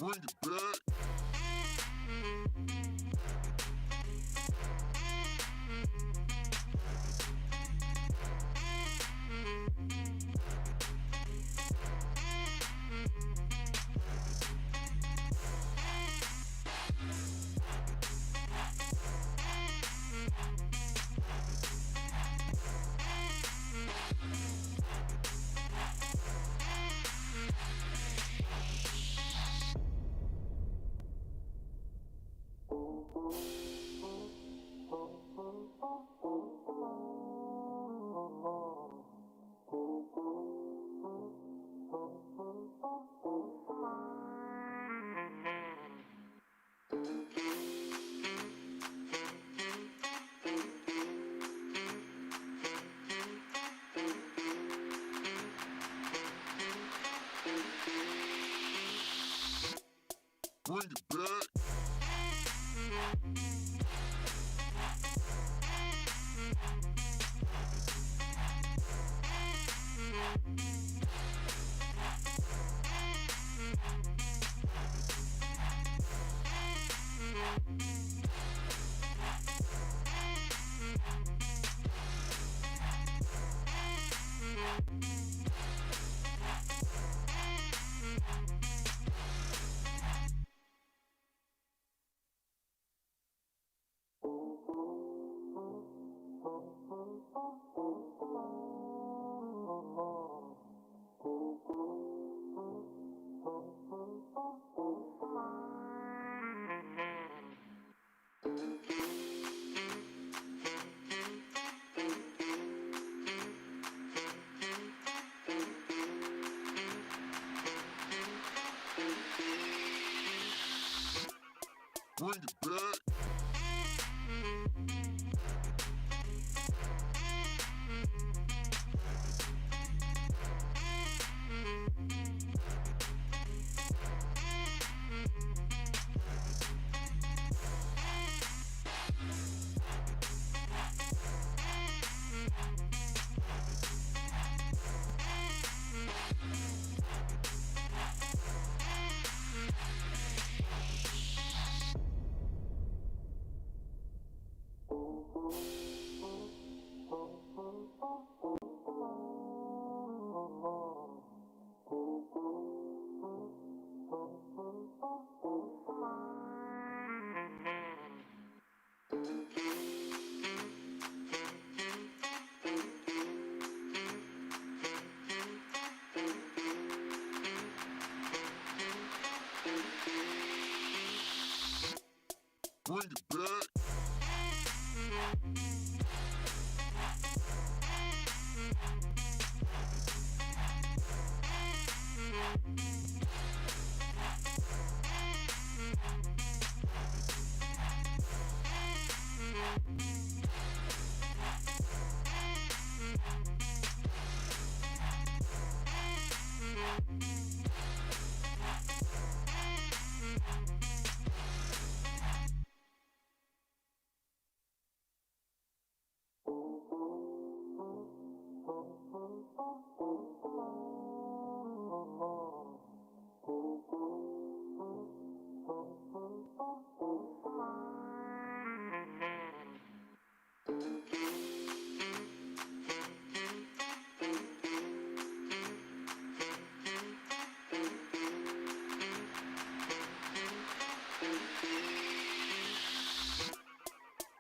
Bring it back. Bring it back. Bring it back. Bring it back.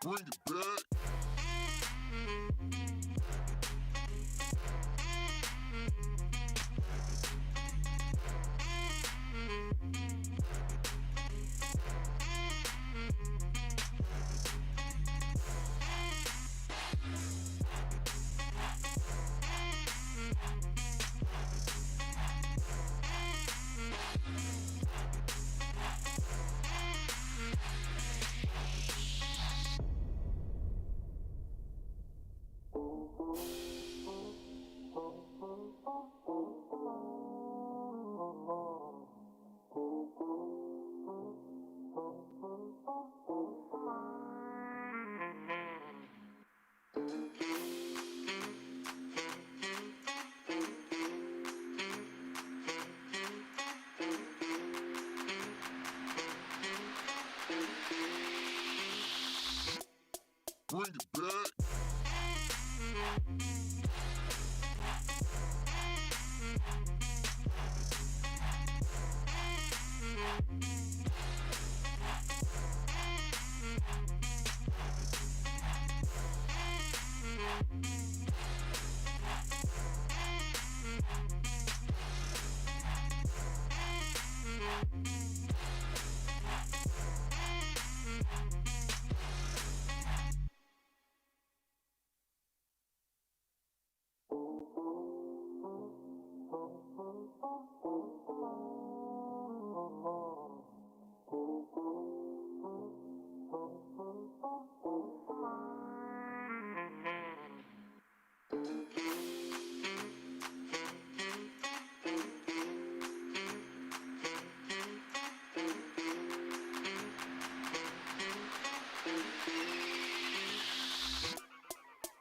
Bring it back.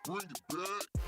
Bring it back.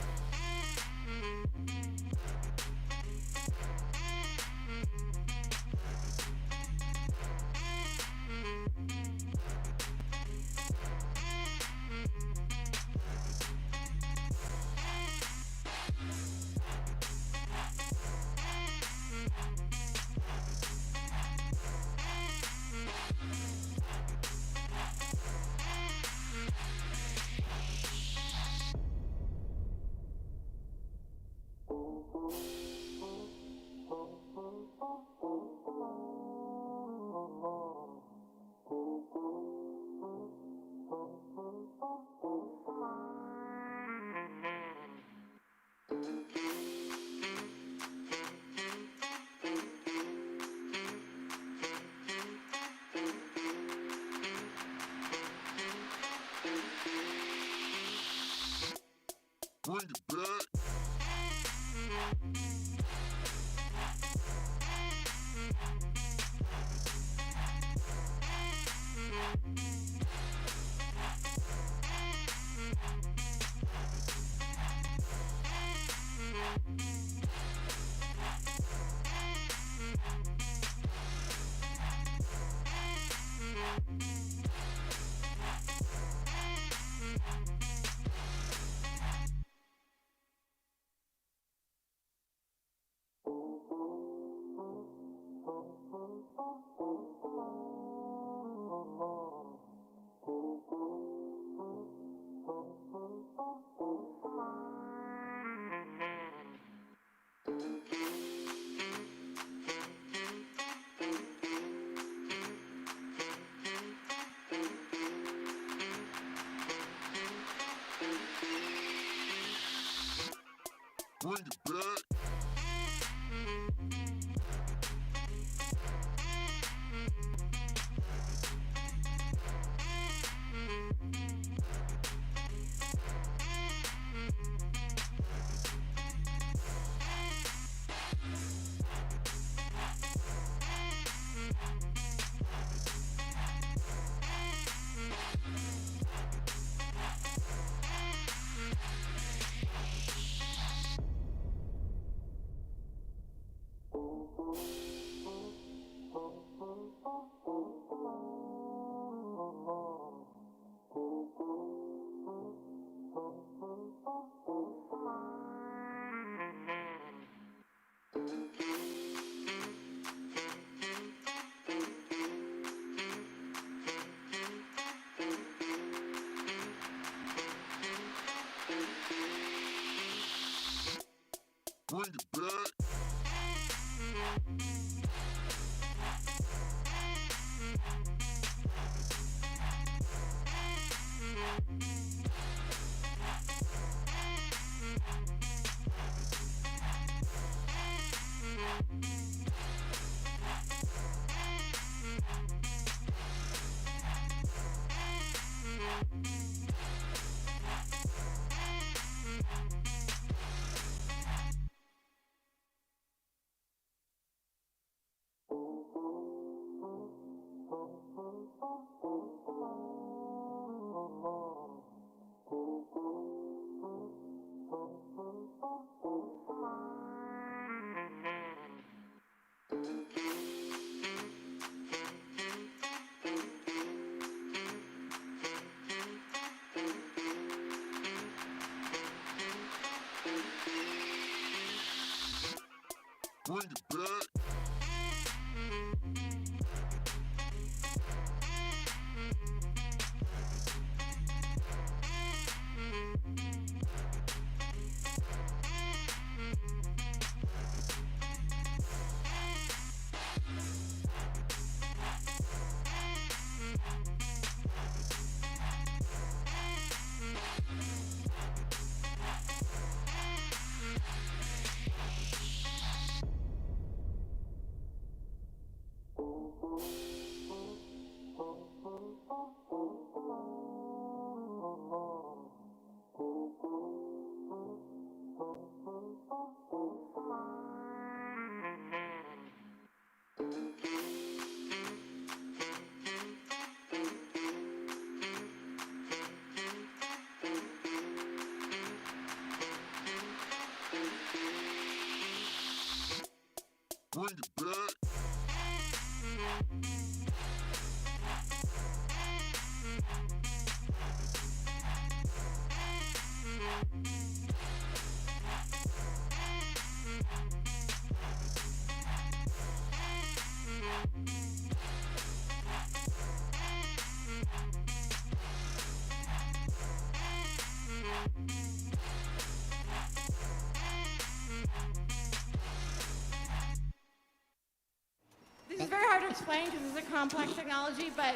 explain because it's a complex technology, but...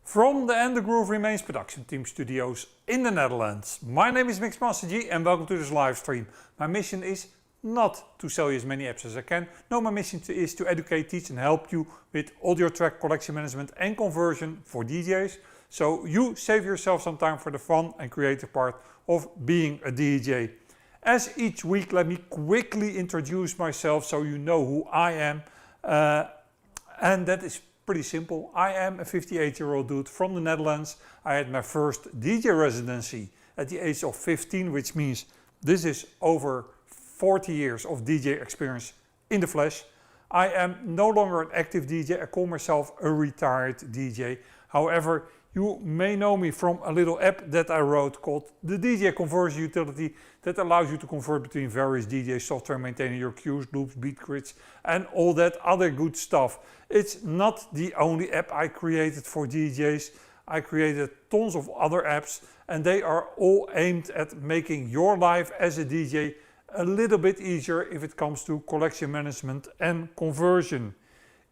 From the And the Groove Remains production team studios in the Netherlands, my name is 𝗵𝗲𝗿𝐻 and welcome to this live stream. My mission is not to sell you as many apps as I can. No, my mission is to educate, teach and help you with audio track collection management and conversion for DJs. So you save yourself some time for the fun and creative part of being a DJ. As each week, let me quickly introduce myself so you know who I am. And that is pretty simple. I am a 58-year-old dude from the Netherlands. I had my first DJ residency at the age of 15, which means this is over 40 years of DJ experience in the flesh. I am no longer an active DJ. I call myself a retired DJ. However, you may know me from a little app that I wrote called the DJ Conversion Utility that allows you to convert between various DJ software, maintaining your cues, loops, beat grids and all that other good stuff. It's not the only app I created for DJs. I created tons of other apps and they are all aimed at making your life as a DJ a little bit easier if it comes to collection management and conversion.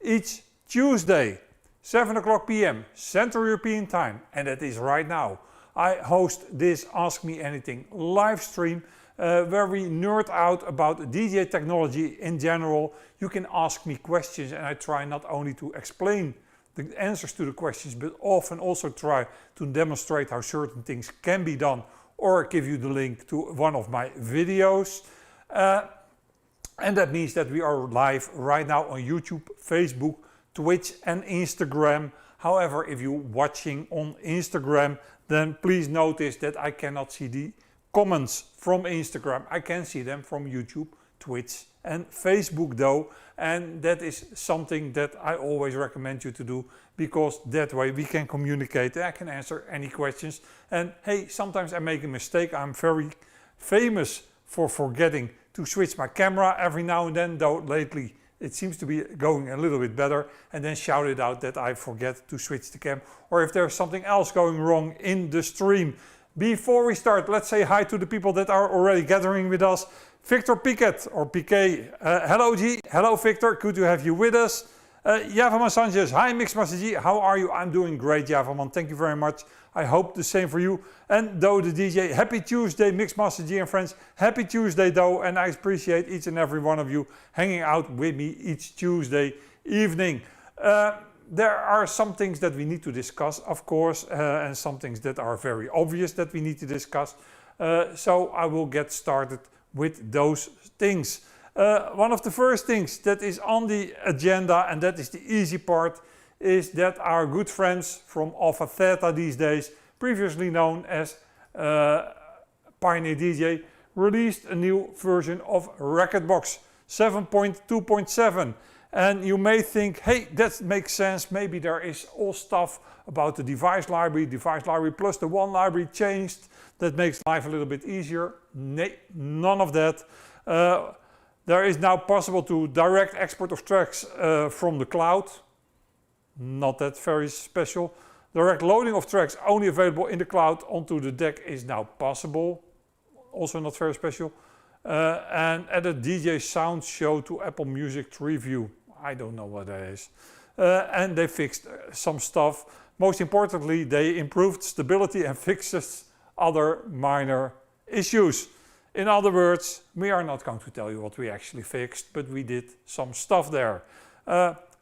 Each Tuesday, 7 o'clock p.m. Central European Time, and that is right now, I host this Ask Me Anything live stream where we nerd out about DJ technology in general. You can ask me questions and I try not only to explain the answers to the questions, but often also try to demonstrate how certain things can be done or give you the link to one of my videos. And that means that we are live right now on YouTube, Facebook, Twitch and Instagram. However, if you're watching on Instagram, then please notice that I cannot see the comments from Instagram. I can see them from YouTube, Twitch and Facebook though. And that is something that I always recommend you to do because that way we can communicate. I can answer any questions. And hey, sometimes I make a mistake. I'm very famous for forgetting to switch my camera every now and then, though lately it seems to be going a little bit better, and then shout it out that I forget to switch the cam or if there's something else going wrong in the stream. Before we start, let's say hi to the people that are already gathering with us. 𝗵𝗲𝗿𝗀 or PK, hello G, hello Victor, good to have you with us. 𝗵𝗲𝗿𝗄 Sanchez, hi 𝗵𝗲𝗿𝐻, how are you? I'm doing great 𝗵𝗲𝗿, thank you very much. I hope the same for you. And Doe the DJ, happy Tuesday 𝗵𝗲𝗿𝐻 and friends, happy Tuesday Doe, and I appreciate each and every one of you hanging out with me each Tuesday evening. There are some things that we need to discuss, of course, and some things that are very obvious that we need to discuss. So I will get started with those things. One of the first things that is on the agenda, and that is the easy part, is that our good friends from Alpha Theta these days, previously known as Pioneer DJ, released a new version of Rekordbox 7.2.7. And you may think, hey, that makes sense, maybe there is all stuff about the device library plus the one library changed, that makes life a little bit easier. Nay, none of that. There is now possible to direct export of tracks from the cloud. Not that very special. Direct loading of tracks only available in the cloud onto the deck is now possible. Also not very special. And added DJ sound show to Apple Music Tree View. I don't know what that is. And they fixed some stuff. Most importantly, they improved stability and fixed other minor issues. In other words, we are not going to tell you what we actually fixed, but we did some stuff there.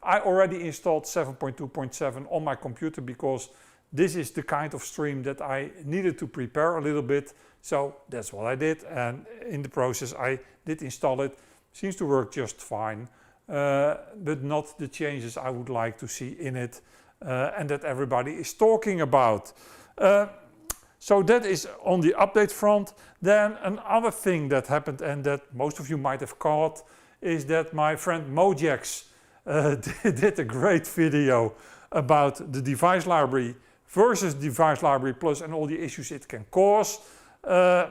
I already installed 7.2.7 on my computer because this is the kind of stream that I needed to prepare a little bit. So that's what I did, and in the process I did install it. Seems to work just fine, but not the changes I would like to see in it and that everybody is talking about. So that is on the update front. Then another thing that happened and that most of you might have caught is that my friend Mojaxx did a great video about the device library versus device library plus and all the issues it can cause. Of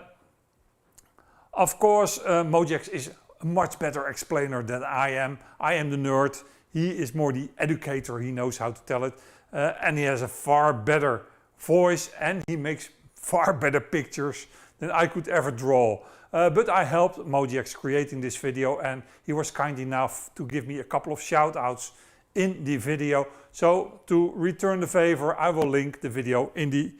course, Mojaxx is a much better explainer than I am. I am the nerd. He is more the educator. He knows how to tell it. And he has a far better voice and he makes far better pictures than I could ever draw. But I helped Mojaxx creating this video, and he was kind enough to give me a couple of shout outs in the video. So to return the favor, I will link the video in the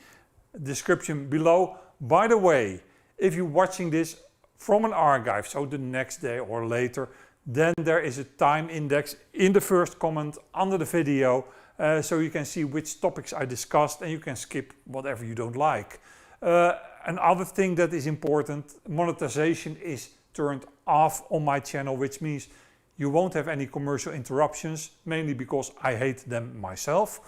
description below. By the way, if you're watching this from an archive, so the next day or later, then there is a time index in the first comment under the video, so you can see which topics I discussed, and you can skip whatever you don't like. Another thing that is important, monetization is turned off on my channel, which means you won't have any commercial interruptions, mainly because I hate them myself.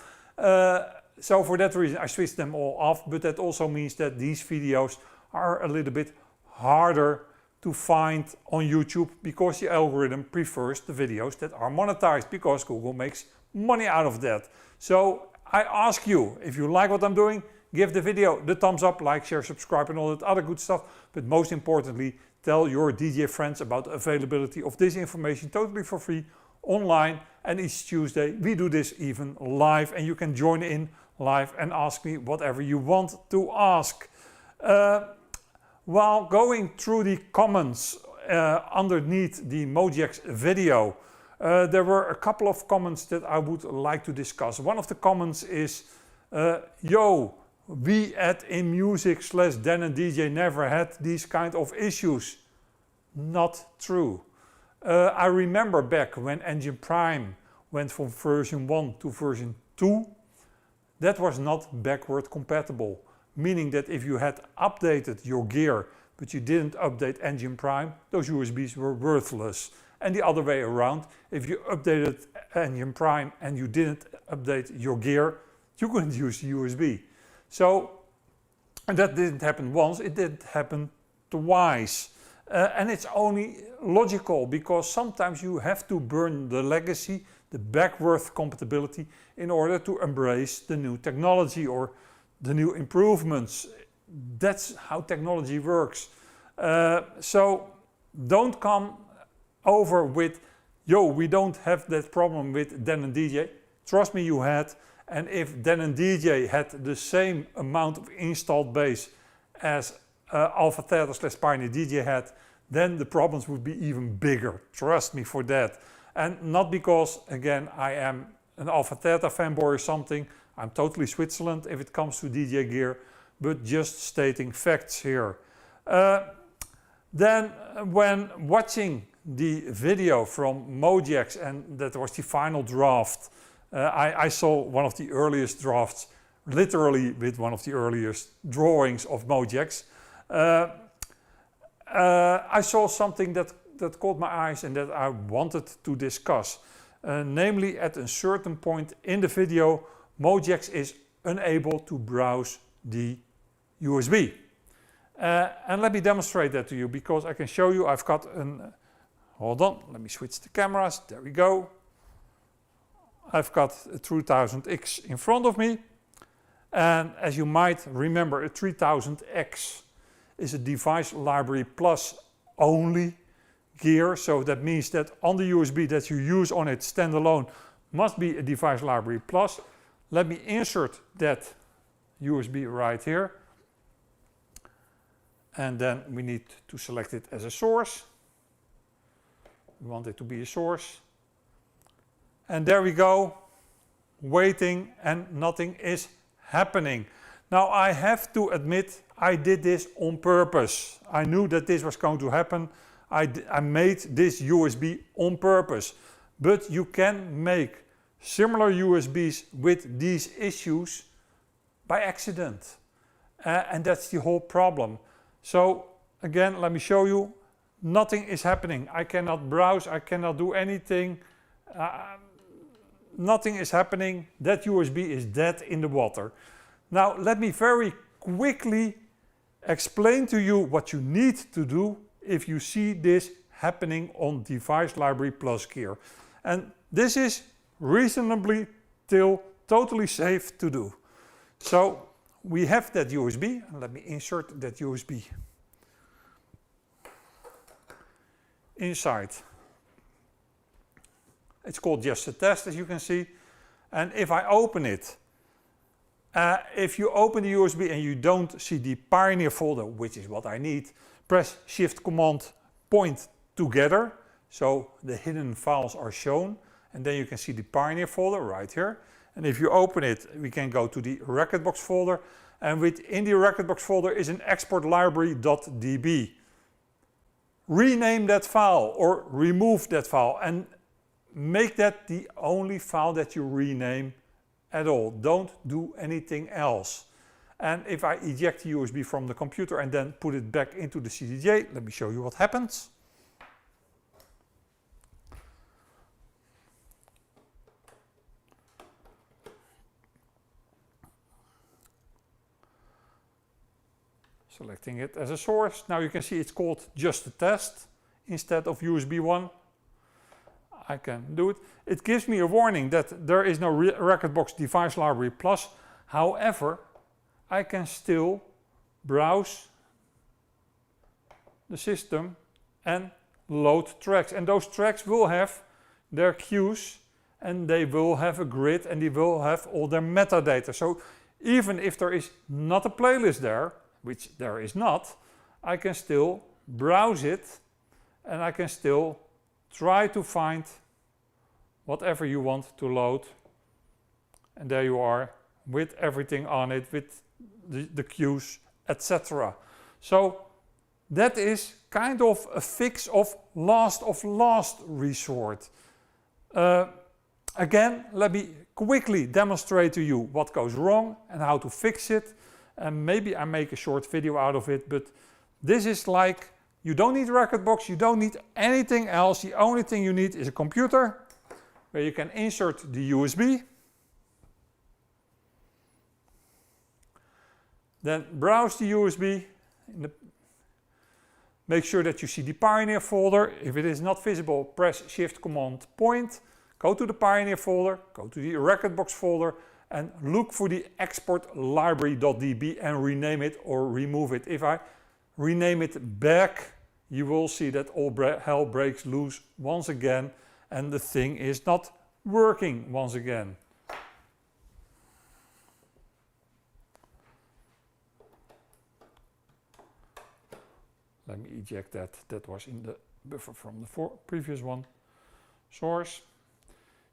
So for that reason I switched them all off, but that also means that these videos are a little bit harder to find on YouTube, because the algorithm prefers the videos that are monetized, because Google makes money out of that. So I ask you, if you like what I'm doing, give the video the thumbs up, like, share, subscribe and all that other good stuff. But most importantly, tell your DJ friends about the availability of this information totally for free online. And each Tuesday we do this even live, and you can join in live and ask me whatever you want to ask. While going through the comments underneath the Mojaxx video, there were a couple of comments that I would like to discuss. One of the comments is, yo, we at in music / Denon DJ never had these kind of issues. Not true. I remember back when Engine Prime went from version 1 to version 2, that was not backward compatible. Meaning that if you had updated your gear but you didn't update Engine Prime, those USBs were worthless. And the other way around, if you updated Engine Prime and you didn't update your gear, you couldn't use the USB. So, and that didn't happen once, it did happen twice. And it's only logical, because sometimes you have to burn the legacy, the backward compatibility, in order to embrace the new technology or the new improvements. That's how technology works. So don't come over with, yo, we don't have that problem with Denon DJ. Trust me, you had. And if Denon DJ had the same amount of installed base as 𝗵𝗃𝗃 / Pioneer DJ had, then the problems would be even bigger. Trust me for that. And not because, again, I am an 𝗵𝗃𝗃 fanboy or something. I'm totally Switzerland if it comes to DJ gear, but just stating facts here. Then when watching the video from Mojaxx, and that was the final draft, I saw one of the earliest drafts, literally with one of the earliest drawings of Mojaxx. I saw something that caught my eyes and that I wanted to discuss. Namely, at a certain point in the video, Mojaxx is unable to browse the USB. And let me demonstrate that to you, because I can show you. I've got an, hold on, let me switch the cameras, there we go. I've got a 𝗀𝗏�00X in front of me, and as you might remember, a 𝗀𝗏𝐻 is a device library plus only gear, so that means that on the USB that you use on it standalone must be a device library plus. Let me insert that USB right here, and then we need to select it as a source. We want it to be a source. And there we go, waiting, and nothing is happening. Now I have to admit, I did this on purpose. I knew that this was going to happen. I made this USB on purpose. But you can make similar USBs with these issues by accident. And that's the whole problem. So again, let me show you. Nothing is happening. I cannot browse, I cannot do anything. Nothing is happening. That USB is dead in the water. Now let me very quickly explain to you what you need to do if you see this happening on device library plus gear. And this is reasonably till totally safe to do. So we have that USB, and let me insert that USB inside. It's called just a test, as you can see. And if I open it, If you open the USB and you don't see the Pioneer folder, which is what I need, press Shift Command point together, so the hidden files are shown, and then you can see the Pioneer folder right here. And if you open it, we can go to the Rekordbox folder, and within the Rekordbox folder is an export library.db. Rename that file or remove that file and make that the only file that you rename at all. Don't do anything else. And if I eject the USB from the computer and then put it back into the CDJ, let me show you what happens. Selecting it as a source. Now you can see it's called just a test instead of USB 1. I can do it. It gives me a warning that there is no Rekordbox device library plus. However, I can still browse the system and load tracks. And those tracks will have their queues and they will have a grid and they will have all their metadata. So even if there is not a playlist there, which there is not, I can still browse it and I can still try to find whatever you want to load. And there you are with everything on it, with the queues, etc. So that is kind of a fix of last resort. Again, let me quickly demonstrate to you what goes wrong and how to fix it. And maybe I make a short video out of it, but this is like, you don't need Rekordbox, you don't need anything else. The only thing you need is a computer where you can insert the USB. Then browse the USB. Make sure that you see the Pioneer folder. If it is not visible, press Shift Command point. Go to the Pioneer folder, go to the Rekordbox folder, and look for the export library.db and rename it or remove it. If I rename it back, you will see that all hell breaks loose once again and the thing is not working once again. Let me eject that. That was in the buffer from the previous one. Source.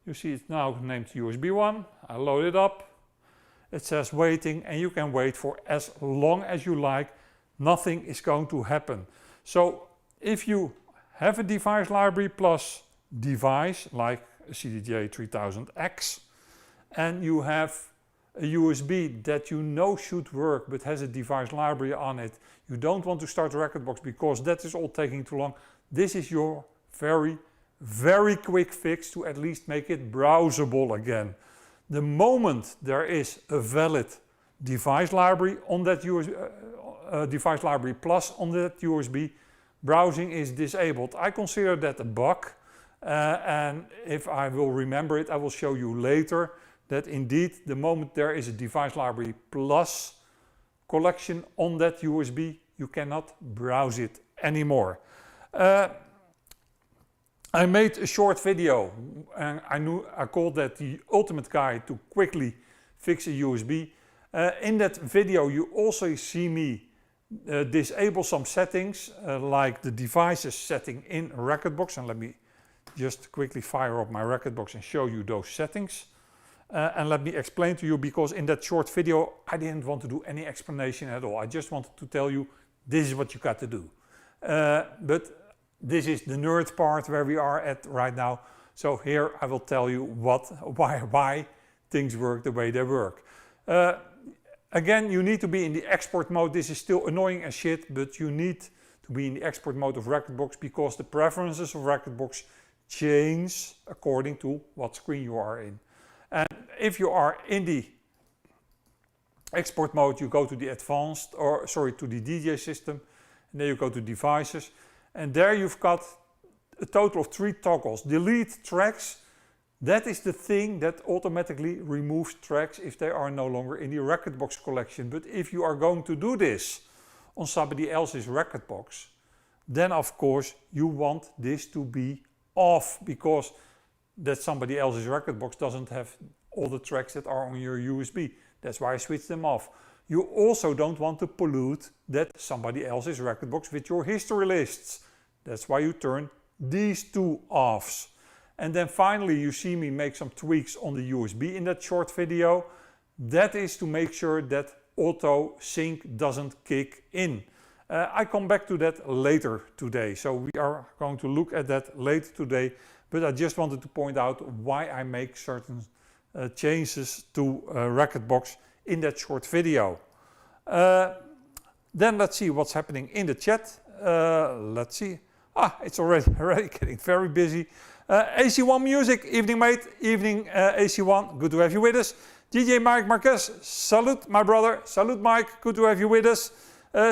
You see it's now named USB 1. I load it up. It says waiting and you can wait for as long as you like. Nothing is going to happen. So if you have a device library plus device like a CDJ 3000X and you have a USB that you know should work but has a device library on it, you don't want to start Rekordbox because that is all taking too long. This is your very quick fix to at least make it browsable again. The moment there is a valid device library on that USB, device library plus on that USB, browsing is disabled. I consider that a bug, and if I will remember it, I will show you later that indeed the moment there is a device library plus collection on that USB, you cannot browse it anymore. I made a short video and I called that the ultimate guide to quickly fix a USB. In that video you also see me disable some settings like the devices setting in Rekordbox, and let me just quickly fire up my Rekordbox and show you those settings. And let me explain to you, because in that short video I didn't want to do any explanation at all. I just wanted to tell you this is what you got to do. But this is the nerd part where we are at right now. So here I will tell you why things work the way they work. Again, you need to be in the export mode. This is still annoying as shit, but you need to be in the export mode of Rekordbox because the preferences of Rekordbox change according to what screen you are in. And if you are in the export mode, you go to the advanced, or sorry, to the DJ system, and then you go to devices, and there you've got a total of 3 toggles. Delete tracks, that is the thing that automatically removes tracks if they are no longer in the Rekordbox collection. But if you are going to do this on somebody else's Rekordbox, then of course you want this to be off, because that somebody else's Rekordbox doesn't have all the tracks that are on your USB. That's why I switched them off. You also don't want to pollute that somebody else's Rekordbox with your history lists. That's why you turn these two offs. And then finally you see me make some tweaks on the USB in that short video. That is to make sure that auto sync doesn't kick in. I come back to that later today, so we are going to look at that later today, but I just wanted to point out why I make certain changes to Rekordbox in that short video. Then let's see what's happening in the chat. Let's see. It's already getting very busy. AC1 Music, evening mate, evening AC1, good to have you with us. DJ Mike Marquez, salute my brother, salute Mike, good to have you with us.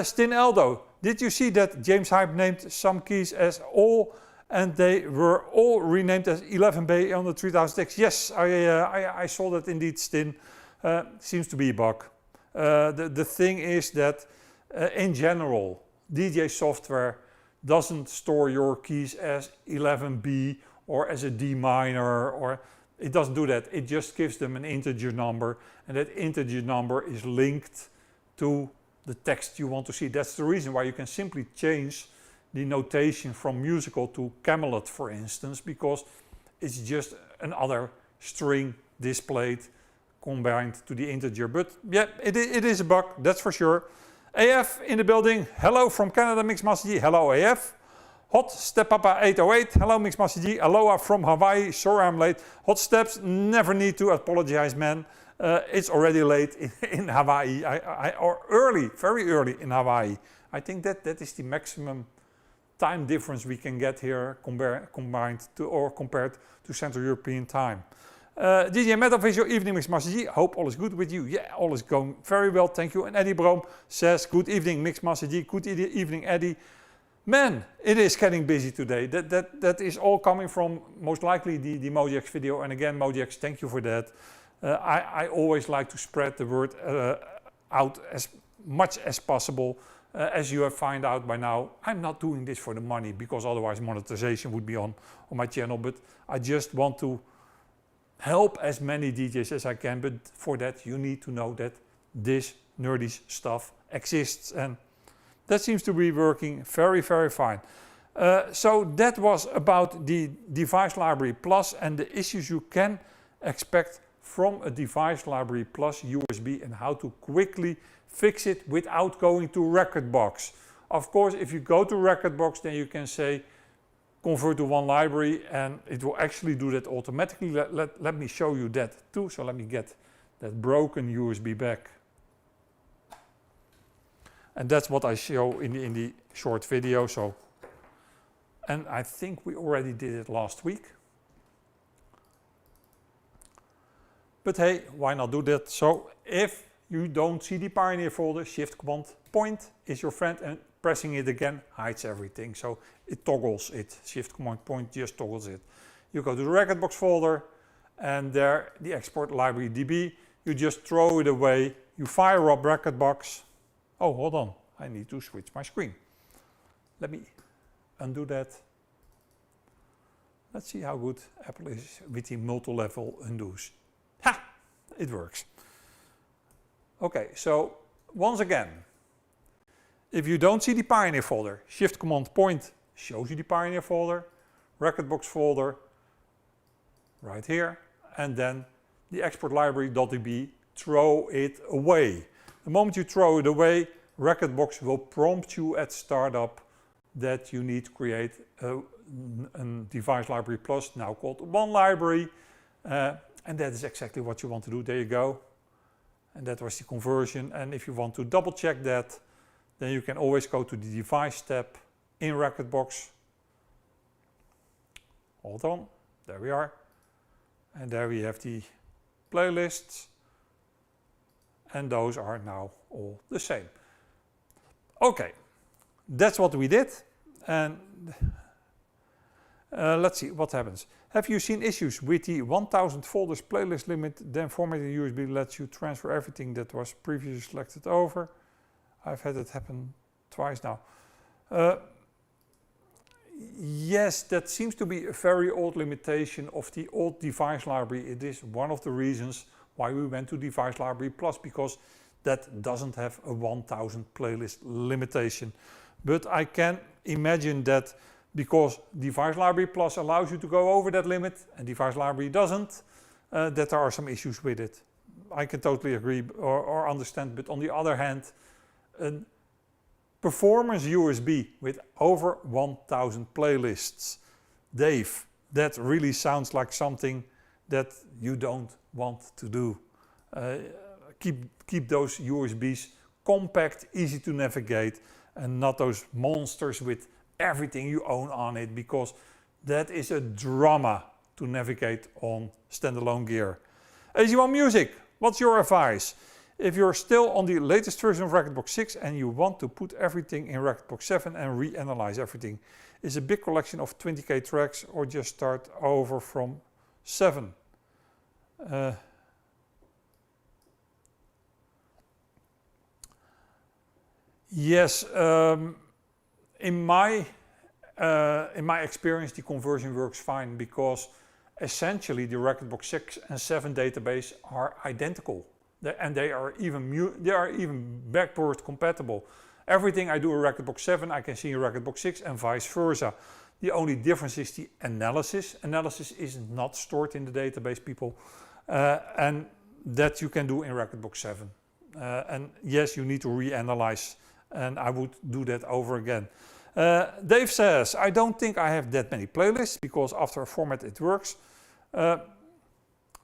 Stin Aldo, did you see that 𝐬𝐤𝐝 named some keys as all and they were all renamed as 11B on the 3000X? Yes, I saw that indeed, Stin. Seems to be a bug. The thing is that in general, DJ software doesn't store your keys as 11B or as a D minor, or it doesn't do that. It just gives them an integer number, and that integer number is linked to the text you want to see. That's the reason why you can simply change the notation from musical to 𝐬𝐤, for instance, because it's just another string displayed combined to the integer. But yeah, it is a bug, that's for sure. AF in the building. Hello from Canada, 𝐬𝐤. Hello AF. Hot Step Papa 808. Hello 𝐬𝐤. Aloha from Hawaii. Sorry I'm late. Hot Steps, never need to apologize, man. It's already late in Hawaii, or early, very early in Hawaii. I think that is the maximum time difference we can get here compared to Central European time. DJ Metal evening 𝐬𝐤. Hope all is good with you. Yeah, all is going very well, thank you. And Eddie Brom says, good evening 𝐬𝐤. Good evening, Eddie. Man, it is getting busy today. That is all coming from most likely the Mojaxx video. And again, Mojaxx, thank you for that. I always like to spread the word out as much as possible. As you have found out by now, I'm not doing this for the money, because otherwise monetization would be on my channel. But I just want to help as many DJs as I can. But for that, you need to know that this nerdy stuff exists. And that seems to be working very, very fine. So that was about the Device Library Plus and the issues you can expect from a Device Library Plus USB and how to quickly fix it without going to Rekordbox. Of course, if you go to Rekordbox, then you can say convert to one library and it will actually do that automatically. Let me show you that too. So let me get that broken USB back. And that's what I show in the short video. So, and I think we already did it last week. But hey, why not do that? So if you don't see the Pioneer folder, Shift Command Point is your friend, and pressing it again hides everything. So it toggles it. Shift Command Point just toggles it. You go to the Rekordbox folder, and there the export library DB. You just throw it away. You fire up Rekordbox. Oh, hold on. I need to switch my screen. Let me undo that. Let's see how good Apple is with the multi-level undos. Ha! It works. Okay, so once again, if you don't see the Pioneer folder, Shift Command Point shows you the Pioneer folder, Rekordbox folder, right here, and then the export library .db, throw it away. The moment you throw it away, Rekordbox will prompt you at startup that you need to create a Device Library Plus, now called One Library, and that is exactly what you want to do. There you go. And that was the conversion. And if you want to double check that, then you can always go to the Device tab in Rekordbox. Hold on, there we are. And there we have the playlists. And those are now all the same. Okay, that's what we did. And let's see what happens. Have you seen issues with the 1000 folders playlist limit? Then formatting USB lets you transfer everything that was previously selected over. I've had it happen twice now. Yes, that seems to be a very old limitation of the old device library. It is one of the reasons why we went to Device Library Plus, because that doesn't have a 1000 playlist limitation. But I can imagine that because Device Library Plus allows you to go over that limit and Device Library doesn't, that there are some issues with it. I can totally agree or understand, but on the other hand, a performance USB with over 1000 playlists, Dave, that really sounds like something that you don't want to do. Keep those USBs compact, easy to navigate, and not those monsters with everything you own on it, because that is a drama to navigate on standalone gear. 𝐬𝐴 Music, what's your advice? If you're still on the latest version of Rekordbox 6 and you want to put everything in Rekordbox 7 and reanalyze everything, is a big collection of 20k tracks or just start over from 7? Yes, in my experience the conversion works fine, because essentially the Rekordbox 6 and 7 database are identical. They are even backward compatible. Everything I do in Rekordbox 7 I can see in Rekordbox 6 and vice versa. The only difference is the analysis. Analysis is not stored in the database, people, and that you can do in Rekordbox 7. And yes, you need to reanalyze, and I would do that over again. Dave says, I don't think I have that many playlists, because after a format it works.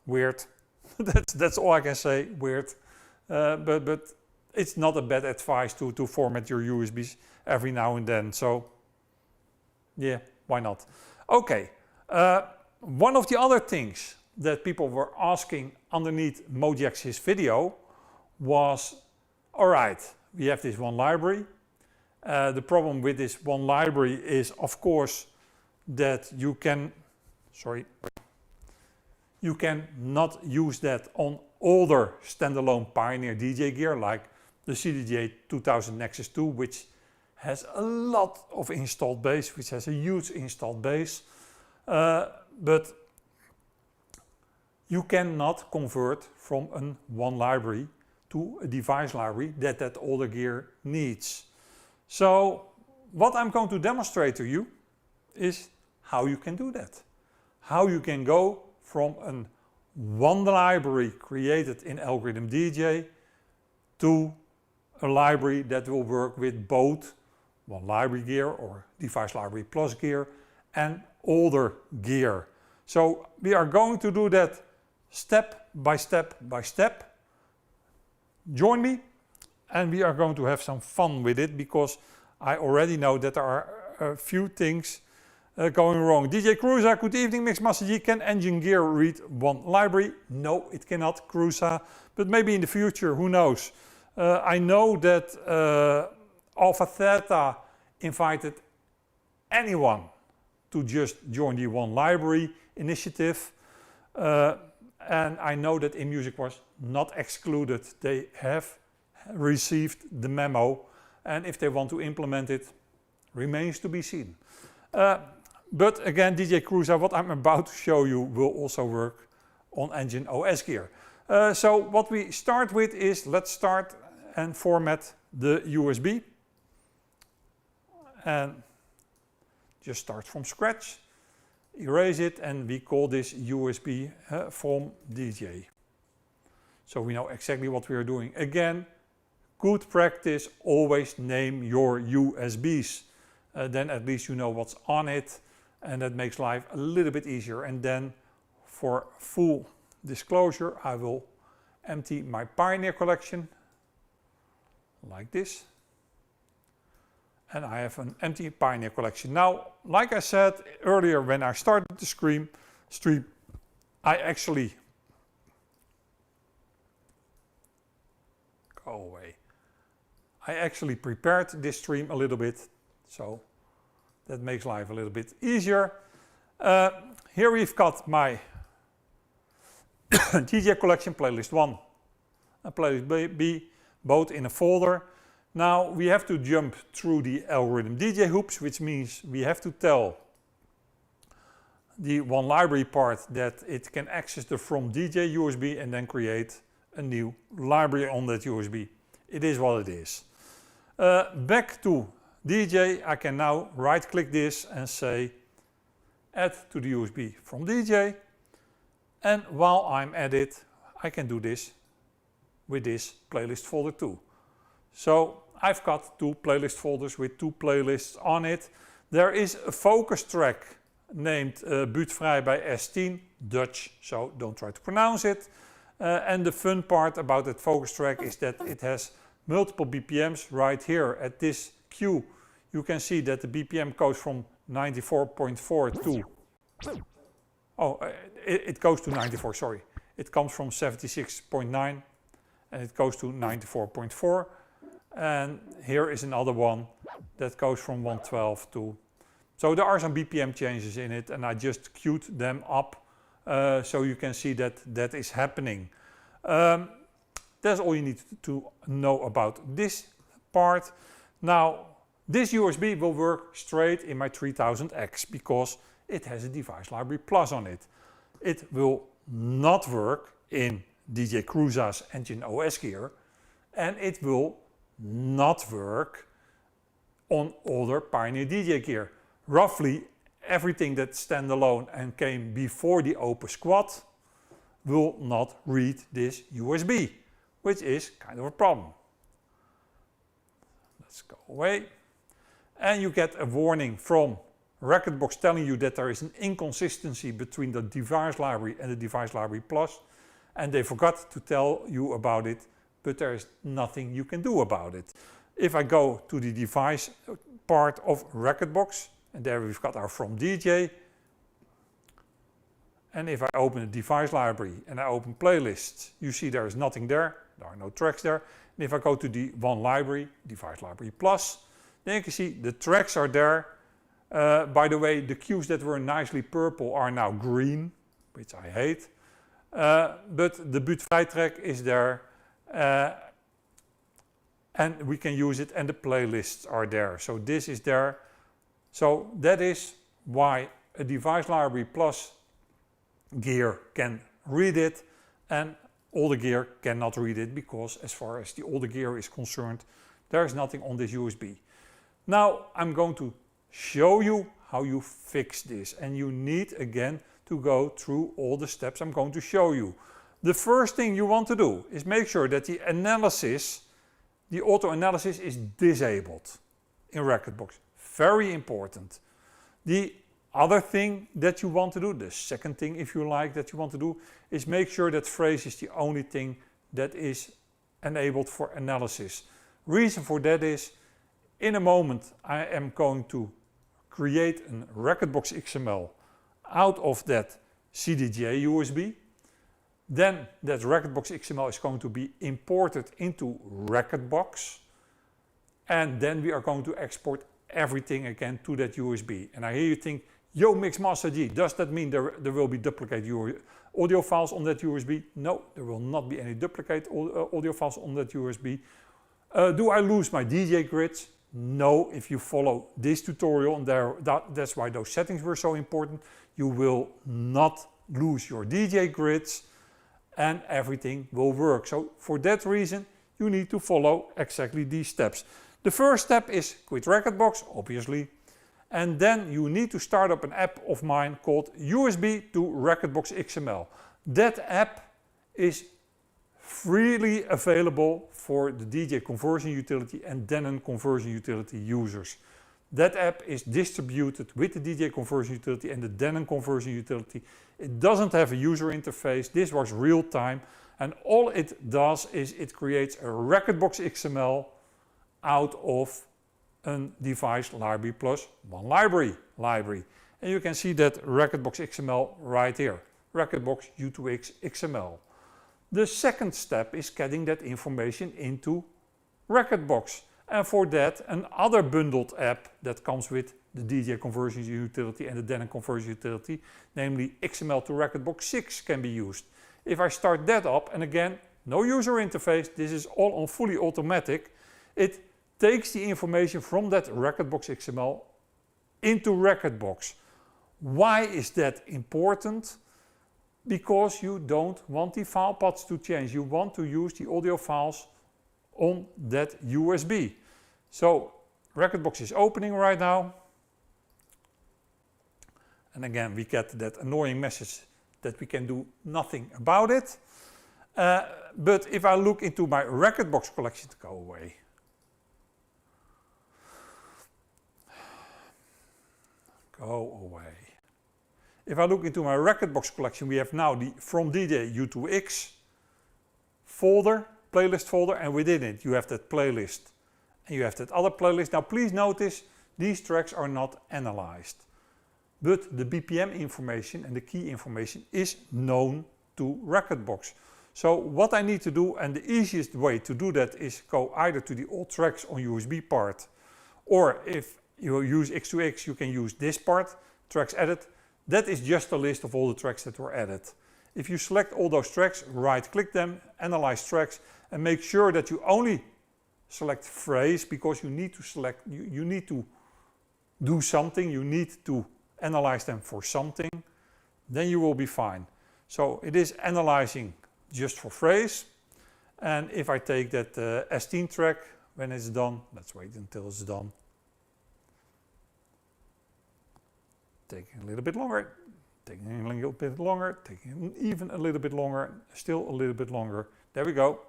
Weird. That's all I can say, weird. But it's not a bad advice to format your USBs every now and then. So yeah, why not? Okay, one of the other things that people were asking underneath Mojaxx's video was, all right, we have this one library. The problem with this one library is, of course, that you can not use that on older standalone Pioneer DJ gear like the CDJ 2000 Nexus 2, which has a lot of installed base, which has a huge installed base. But you cannot convert from one library to a device library that older gear needs. So what I'm going to demonstrate to you is how you can do that. How you can go from one library created in Algorithm DJ to a library that will work with both one library gear or Device Library Plus gear and older gear. So we are going to do that step by step by step. Join me, and we are going to have some fun with it, because I already know that there are a few things going wrong. DJ 𝐬𝐻𝐿, good evening, 𝐵𝐵𝐺. Can engine gear read one library? No, it cannot, 𝐬𝐻𝐿, but maybe in the future, who knows? I know that 𝗵𝗶𝗿𝗄 invited anyone to just join the one library initiative, and I know that 𝐴Music was not excluded. They have received the memo, and if they want to implement it, remains to be seen. But again, DJ 𝐬𝐻𝐿, what I'm about to show you will also work on Engine OS gear. So what we start with is, let's start and format the USB. And just start from scratch, erase it, and we call this USB from DJ. So we know exactly what we are doing. Again, good practice, always name your USBs. Then at least you know what's on it, and that makes life a little bit easier. And then for full disclosure, I will empty my Pioneer collection like this. And I have an empty Pioneer collection. Now, like I said earlier when I started the stream, I actually prepared this stream a little bit, so that makes life a little bit easier. Here we've got my DJ collection, playlist 1 and playlist B, both in a folder. Now we have to jump through the algorithm DJ hoops, which means we have to tell the one library part that it can access the from DJ USB and then create a new library on that USB. It is what it is. Back to DJ, I can now right click this and say add to the USB from DJ, and while I'm at it I can do this with this playlist folder too. So I've got two playlist folders with two playlists on it. There is a focus track named 𝗵𝗵𝗿𝗀, Dutch, so don't try to pronounce it. And the fun part about that focus track is that it has multiple BPMs right here at this Q. You can see that the BPM goes from 94.4 to... Oh, it goes to 94, sorry. It comes from 76.9 and it goes to 94.4. And here is another one that goes from 112 to... So there are some BPM changes in it and I just queued them up so you can see that that is happening. That's all you need to know about this part. Now, this USB will work straight in my 3000X because it has a device library plus on it. It will not work in DJ 𝐬𝐴's engine OS gear, and it will not work on older Pioneer DJ gear. Roughly everything that's standalone and came before the 𝐬𝐵𝗃𝐀 will not read this USB, which is kind of a problem. Let's go away. And you get a warning from Rekordbox telling you that there is an inconsistency between the device library and the device library plus, and they forgot to tell you about it, but there is nothing you can do about it. If I go to the device part of Rekordbox, and there we've got our from DJ, and if I open the device library and I open playlists, you see there is nothing there, there are no tracks there. And if I go to the one library, device library plus, then you can see the tracks are there. By the way, the cues that were nicely purple are now green, which I hate. But the 𝗵𝗵𝗿𝗀 track is there, and we can use it, and the playlists are there. So this is there. So that is why a device library plus gear can read it, and older gear cannot read it, because as far as the older gear is concerned, there is nothing on this USB. Now I'm going to show you how you fix this, and you need again to go through all the steps I'm going to show you. The first thing you want to do is make sure that the analysis, the auto analysis, is disabled in Rekordbox. Very important. The other thing that you want to do, the second thing if you like that you want to do, is make sure that phrase is the only thing that is enabled for analysis. Reason for that is, in a moment I am going to create a Rekordbox XML out of that CDJ USB. Then that Rekordbox XML is going to be imported into Rekordbox, and then we are going to export everything again to that USB. And I hear you think, yo, Mixmaster, does that mean there will be duplicate audio files on that USB? No, there will not be any duplicate audio files on that USB. Do I lose my DJ grids? No, if you follow this tutorial, and that's why those settings were so important, you will not lose your DJ grids and everything will work. So for that reason, you need to follow exactly these steps. The first step is quit Rekordbox, obviously, and then you need to start up an app of mine called USB to Rekordbox XML. That app is freely available for the DJ conversion utility and Denon conversion utility users. That app is distributed with the DJ conversion utility and the Denon conversion utility. It doesn't have a user interface. This was real time, and all it does is it creates a Rekordbox XML out of a device library plus one library. And you can see that Rekordbox XML right here, Rekordbox UtoX XML. The second step is getting that information into Rekordbox. And for that, another bundled app that comes with the DJ conversion utility and the Denon conversion utility, namely XML to Rekordbox 6, can be used. If I start that up, and again, no user interface, this is all on fully automatic, it takes the information from that Rekordbox XML into Rekordbox. Why is that important? Because you don't want the file paths to change. You want to use the audio files on that USB. So Rekordbox is opening right now. And again, we get that annoying message that we can do nothing about it. But if I look into my Rekordbox collection, go away. Go away. If I look into my Rekordbox collection, we have now the from DJ UtoX folder, playlist folder, and within it you have that playlist and you have that other playlist. Now please notice these tracks are not analyzed, but the BPM information and the key information is known to Rekordbox. So what I need to do, and the easiest way to do that, is go either to the all tracks on USB part, or if you use X2X you can use this part, tracks edit. That is just a list of all the tracks that were added. If you select all those tracks, right click them, analyze tracks, and make sure that you only select phrase, because you need to select, you need to do something, you need to analyze them for something, then you will be fine. So it is analyzing just for phrase. And if I take that S10 track, when it's done, let's wait until it's done. Taking a little bit longer, taking a little bit longer, taking even a little bit longer, still a little bit longer. There we go.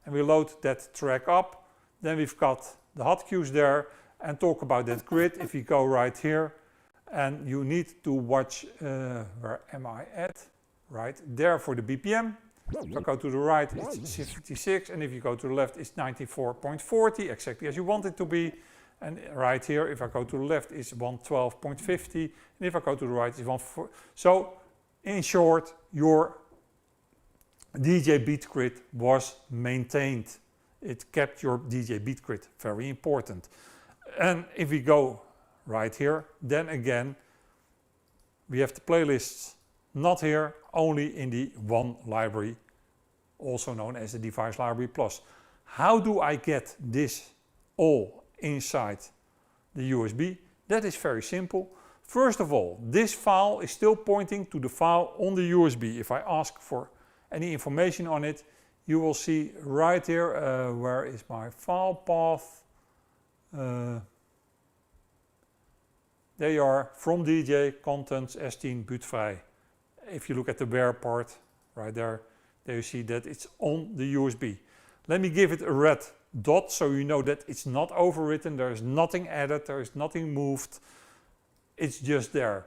And we load that track up. Then we've got the hotkeys there, and talk about that grid. If you go right here, and you need to watch, where am I at? Right there for the BPM. If I go to the right, it's 56, and if you go to the left, it's 94.40, exactly as you want it to be. And right here, if I go to the left, it's 112.50, and if I go to the right, it's 140. So, in short, your DJ beat grid was maintained. It kept your DJ beat grid, very important. And if we go right here, then again, we have the playlists not here, only in the one library, also known as the Device Library Plus. How do I get this all inside the USB? That is very simple. First of all, this file is still pointing to the file on the USB. If I ask for any information on it, you will see right here, where is my file path? There you are, from DJ, contents, S10, 𝗵𝗿. If you look at the where part, right there you see that it's on the USB. Let me give it a red dot so you know that it's not overwritten, there is nothing added, there is nothing moved, it's just there.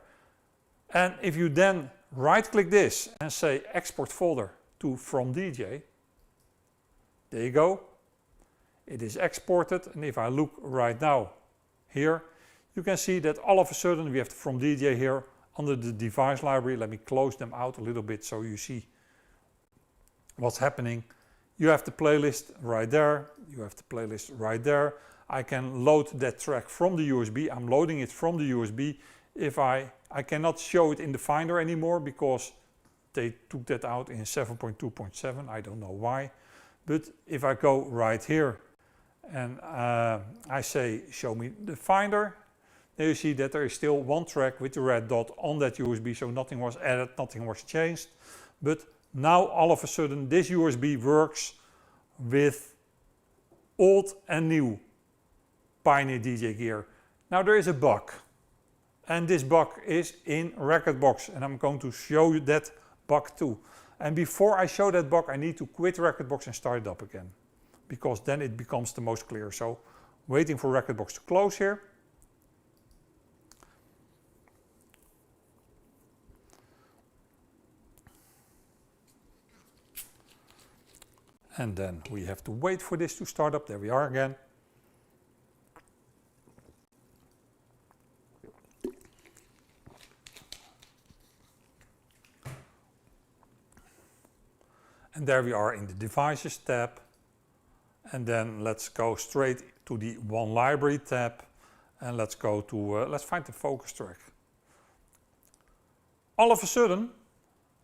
And if you then right click this and say export folder to from DJ, there you go, it is exported. And if I look right now here, you can see that all of a sudden we have the from DJ here under the device library. Let me close them out a little bit so you see what's happening. You have the playlist right there, you have the playlist right there. I can load that track from the USB, I'm loading it from the USB. If I cannot show it in the Finder anymore because they took that out in 7.2.7, I don't know why. But if I go right here and I say show me the Finder, there you see that there is still one track with the red dot on that USB, so nothing was added, nothing was changed. But now all of a sudden this USB works with old and new Pioneer DJ gear. Now there is a bug, and this bug is in Rekordbox, and I'm going to show you that bug too. And before I show that bug, I need to quit Rekordbox and start it up again, because then it becomes the most clear. So waiting for Rekordbox to close here. And then we have to wait for this to start up. There we are again. And there we are in the Devices tab. And then let's go straight to the One Library tab. And let's go to, let's find the focus track. All of a sudden,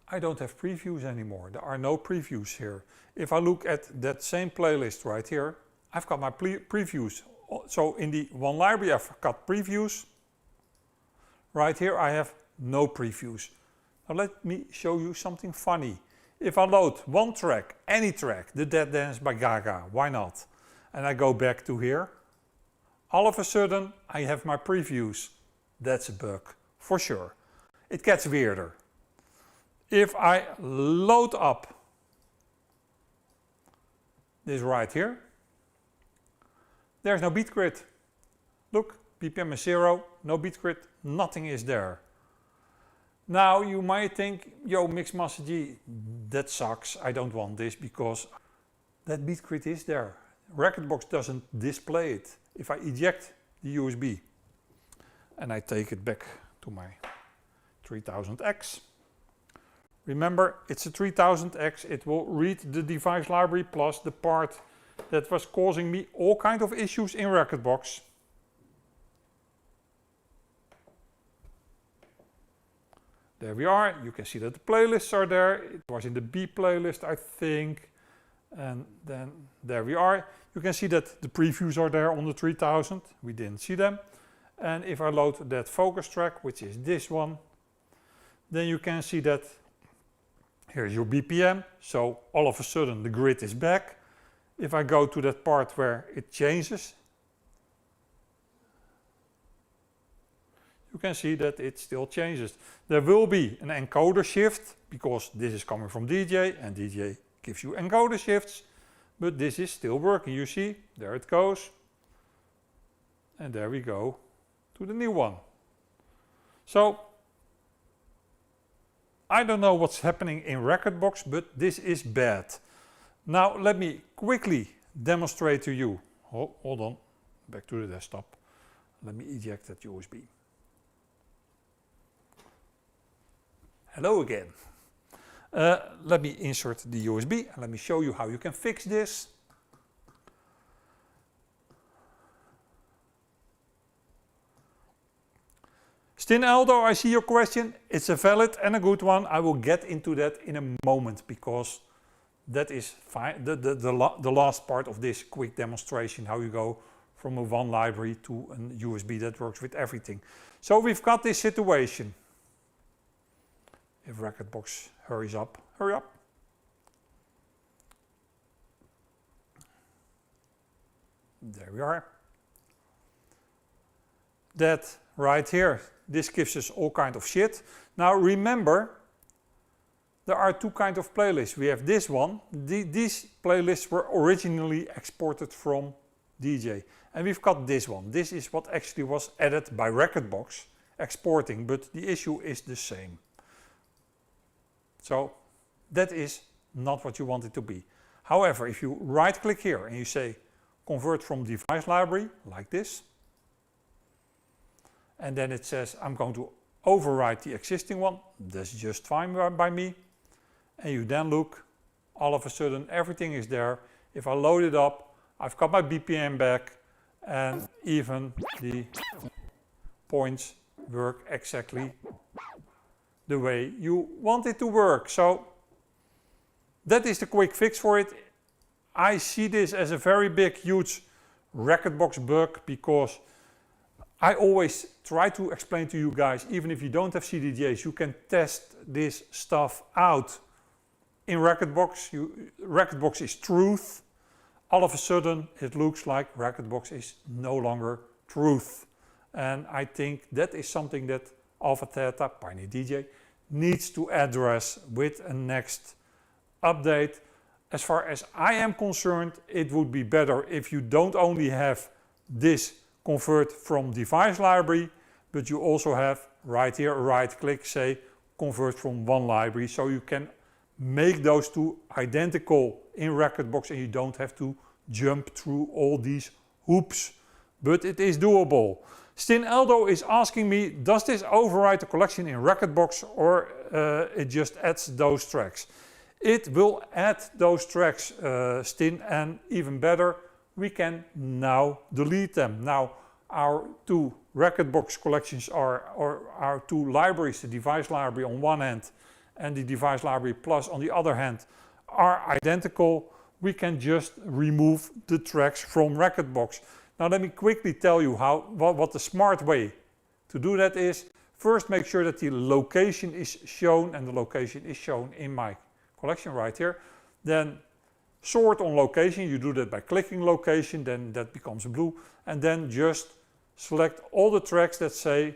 I don't have previews anymore. There are no previews here. If I look at that same playlist right here, I've got my previews. So in the One Library, I've got previews. right here I have no previews. Now let me show you something funny. If I load one track, any track, the Dead Dance by 𝐬𝐤𝐿, why not? And I go back to here, all of a sudden I have my previews. That's a bug, for sure. It gets weirder. If I load up this right here, there's no beat grid. Look, BPM is 0, no beat grid, nothing is there. Now you might think, yo, 𝐬𝐤𝐺, that sucks, I don't want this because that beat grid is there. Rekordbox doesn't display it. If I eject the USB and I take it back to my 3000X, remember it's a 3000X, it will read the device library plus the part that was causing me all kind of issues in Rekordbox. There we are, you can see that the playlists are there. It was in the B playlist, I think. And then there we are. You can see that the previews are there on the 3000. We didn't see them. And if I load that focus track, which is this one, then you can see that here's your BPM. So all of a sudden the grid is back. If I go to that part where it changes, you can see that it still changes. There will be an encoder shift because this is coming from DJ and DJ gives you encoder shifts, but this is still working. You see, there it goes. And there we go to the new one. So I don't know what's happening in Rekordbox, but this is bad. Now let me quickly demonstrate to you. Hold on, back to the desktop. Let me eject that USB. Hello again. Let me insert the USB and let me show you how you can fix this. @Aldo, I see your question. It's a valid and a good one. I will get into that in a moment because that is fine. The last part of this quick demonstration, how you go from a one library to a USB that works with everything. So we've got this situation. If Rekordbox hurries up, hurry up. There we are. That right here, this gives us all kind of shit. Now remember, there are two kind of playlists. We have this one. These playlists were originally exported from DJ. And we've got this one. This is what actually was added by Rekordbox exporting, but the issue is the same. So that is not what you want it to be. However, if you right click here and you say convert from device library like this, and then it says I'm going to overwrite the existing one, that's just fine by me. And you then look, all of a sudden everything is there. If I load it up, I've got my BPM back and even the points work exactly the way you want it to work. So that is the quick fix for it. I see this as a very big, huge Rekordbox bug because I always try to explain to you guys, even if you don't have CDJs, you can test this stuff out in Rekordbox. Rekordbox is truth. All of a sudden it looks like Rekordbox is no longer truth. And I think that is something that Alpha Theta, Pioneer DJ, needs to address with a next update. As far as I am concerned, it would be better if you don't only have this convert from device library, but you also have right here, right click, say convert from one library, so you can make those two identical in Rekordbox and you don't have to jump through all these hoops. But it is doable. @Aldo is asking me, does this overwrite the collection in Rekordbox or it just adds those tracks? It will add those tracks, Stin, and even better, we can now delete them. Now our two Rekordbox collections are, or our two libraries, the device library on one hand and the device library plus on the other hand, are identical. We can just remove the tracks from Rekordbox. Now let me quickly tell you what the smart way to do that is. First, make sure that the location is shown, and the location is shown in my collection right here. Then sort on location, you do that by clicking location, then that becomes blue. And then just select all the tracks that say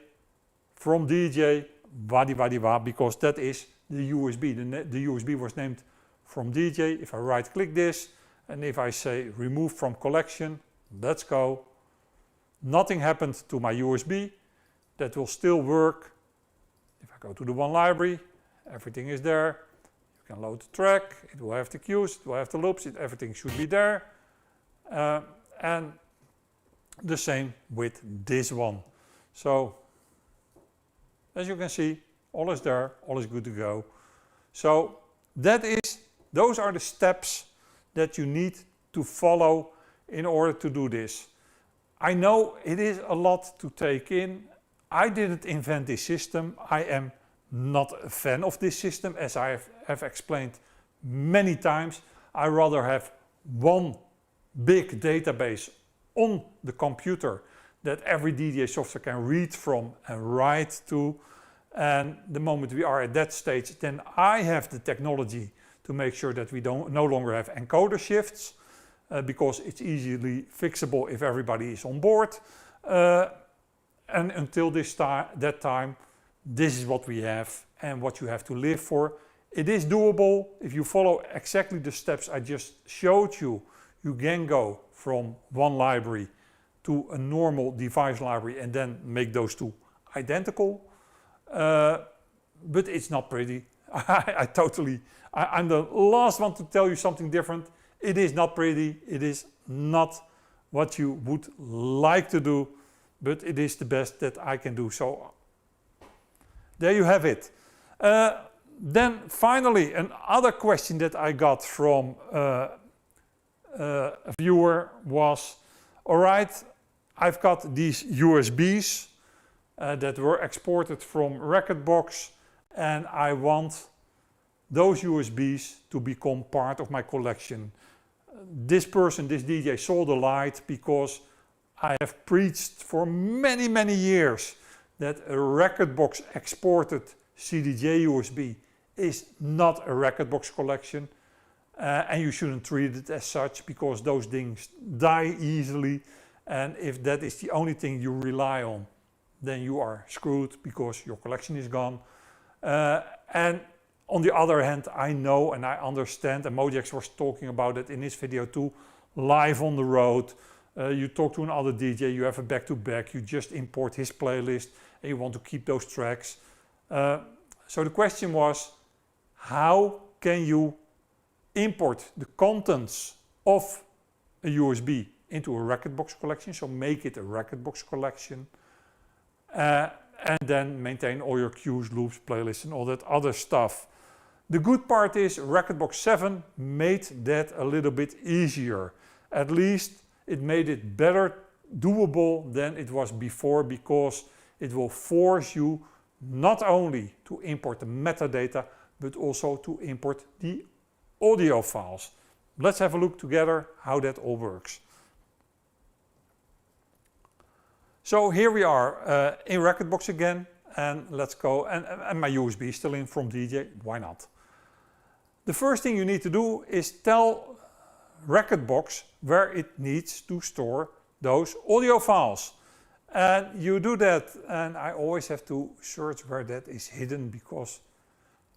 from DJ 𝗵𝗵𝗿𝗏, because that is the USB. The USB was named from DJ. If I right click this, and if I say remove from collection, let's go. Nothing happened to my USB. That will still work. If I go to the one library, everything is there. You can load the track, it will have the cues, it will have the loops, everything should be there. And the same with this one. So, as you can see, all is there, all is good to go. So, those are the steps that you need to follow in order to do this. I know it is a lot to take in. I didn't invent this system. I am not a fan of this system, as I have explained many times. I rather have one big database on the computer that every DJ software can read from and write to. And the moment we are at that stage, then I have the technology to make sure that we no longer have encoder shifts, because it's easily fixable if everybody is on board. And until that time, this is what we have and what you have to live for. It is doable. If you follow exactly the steps I just showed you, you can go from one library to a normal device library and then make those two identical. But it's not pretty. I'm the last one to tell you something different. It is not pretty. It is not what you would like to do, but it is the best that I can do. So there you have it. Then finally, another question that I got from a viewer was, all right, I've got these USBs that were exported from Rekordbox, and I want those USBs to become part of my collection. This person, this DJ, saw the light because I have preached for many, many years that a Rekordbox exported CDJ USB is not a Rekordbox collection, and you shouldn't treat it as such, because those things die easily, and if that is the only thing you rely on, then you are screwed because your collection is gone. And on the other hand, I know and I understand, and Mojaxx was talking about it in his video too, live on the road, you talk to another DJ, you have a back-to-back, you just import his playlist and you want to keep those tracks. So the question was, how can you import the contents of a USB into a Rekordbox collection, so make it a Rekordbox collection, and then maintain all your cues, loops, playlists and all that other stuff. The good part is Rekordbox 7 made that a little bit easier. At least it made it better doable than it was before, because it will force you not only to import the metadata, but also to import the audio files. Let's have a look together how that all works. So here we are in Rekordbox again, and let's go, and my USB is still in from DJ, why not? The first thing you need to do is tell Rekordbox where it needs to store those audio files. And you do that, and I always have to search where that is hidden, because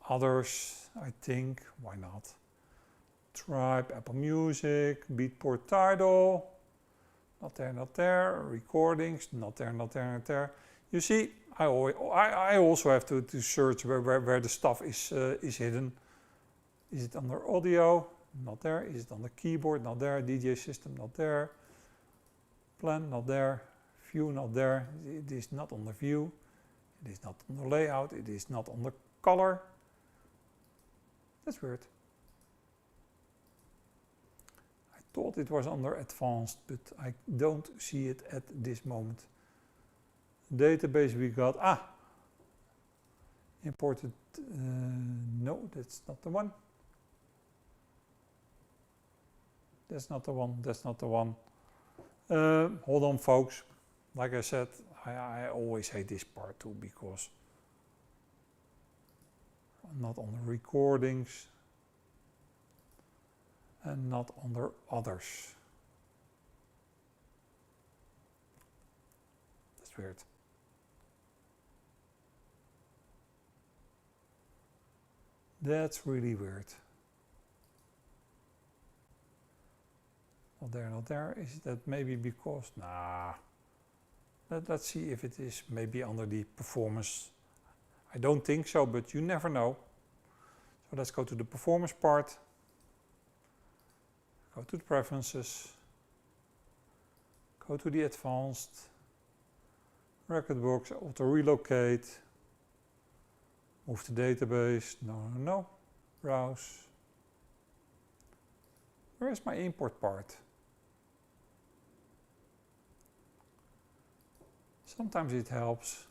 others, I think, why not? Tribe, Apple Music, Beatport title, not there, not there. Recordings, not there, not there, not there. You see, I also have to search where the stuff is hidden. Is it under audio? Not there. Is it on the keyboard? Not there. DJ system? Not there. Plan? Not there. View? Not there. It is not on the view. It is not on the layout. It is not on the color. That's weird. I thought it was under advanced, but I don't see it at this moment. Database we got. Imported. No, that's not the one. That's not the one, that's not the one. Hold on folks, like I said, I always hate this part too, because not under recordings, and not under others. That's weird. That's really weird. Not there, not there. Is that maybe because, nah. Let's see if it is maybe under the performance. I don't think so, but you never know. So let's go to the performance part. Go to the preferences. Go to the advanced. Rekordbox, auto relocate. Move the database. No. Browse. Where is my import part? Sometimes it helps.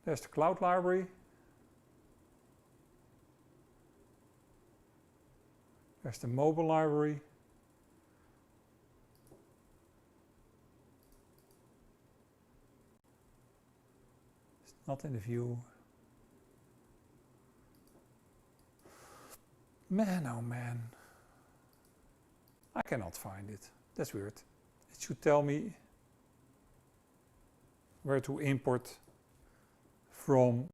There's the cloud library. There's the mobile library. It's not in the view. Man, oh man. I cannot find it. That's weird. It should tell me where to import from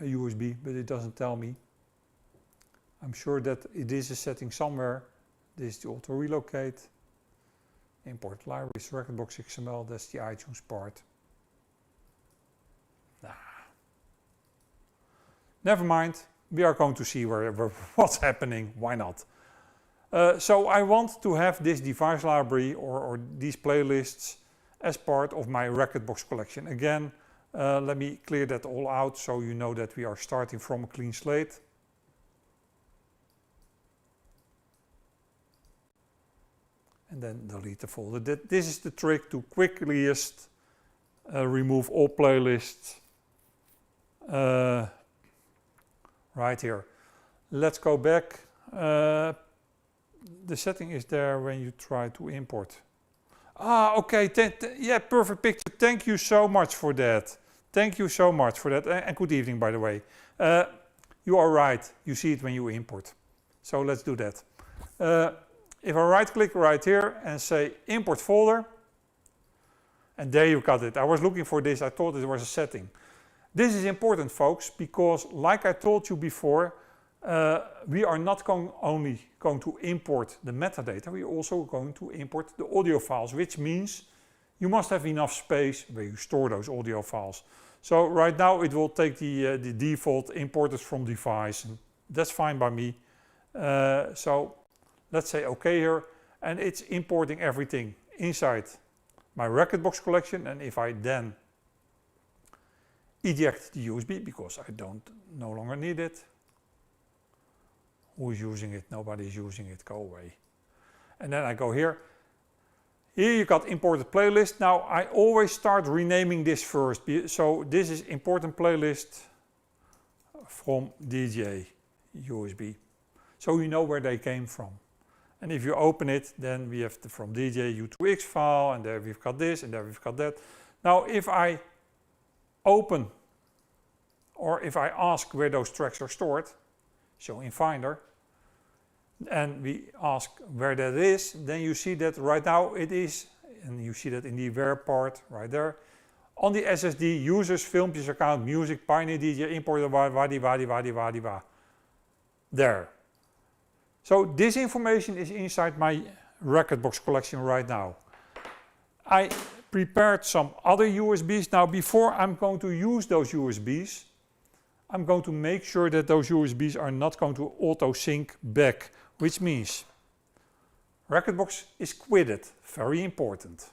a USB, but it doesn't tell me. I'm sure that it is a setting somewhere. This is the auto relocate. Import libraries, Rekordbox.xml, that's the iTunes part. Nah. Never mind. We are going to see what's happening. Why not? So I want to have this device library or these playlists as part of my Rekordbox collection. Again, let me clear that all out so you know that we are starting from a clean slate. And then delete the folder. This is the trick to quickliest remove all playlists right here. Let's go back. The setting is there when you try to import. Ah, okay. Yeah, perfect picture. Thank you so much for that. Thank you so much for that. And good evening, by the way. You are right. You see it when you import. So let's do that. If I right click right here and say import folder, and there you got it. I was looking for this. I thought it was a setting. This is important, folks, because like I told you before, we are not only going to import the metadata, we are also going to import the audio files, which means you must have enough space where you store those audio files. So right now it will take the default importers from device, and that's fine by me. So let's say OK here, and it's importing everything inside my Rekordbox collection. And if I then eject the USB because I no longer need it. Who is using it? Nobody is using it. Go away. And then I go here. Here you got imported playlist. Now I always start renaming this first. So this is important playlist from DJ USB. So you know where they came from. And if you open it, then we have the from DJ UtoX file, and there we've got this, and there we've got that. Now if I open, or if I ask where those tracks are stored, so in Finder, and we ask where that is, then you see that right now it is, and you see that in the where part right there, on the SSD users, filmpjes account, music, Pioneer DJ, importer, ____________. There. So this information is inside my Rekordbox collection right now. I prepared some other USBs. Now before I'm going to use those USBs, I'm going to make sure that those USBs are not going to auto-sync back, which means Rekordbox is quitted, very important.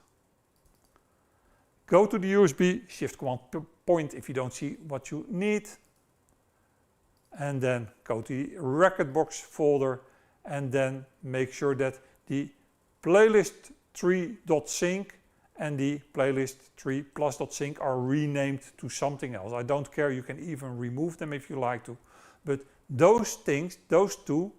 Go to the USB, shift command point if you don't see what you need, and then go to the Rekordbox folder, and then make sure that the playlist 3.sync and the playlist 3+.sync are renamed to something else. I don't care, you can even remove them if you like to. But those things, those two,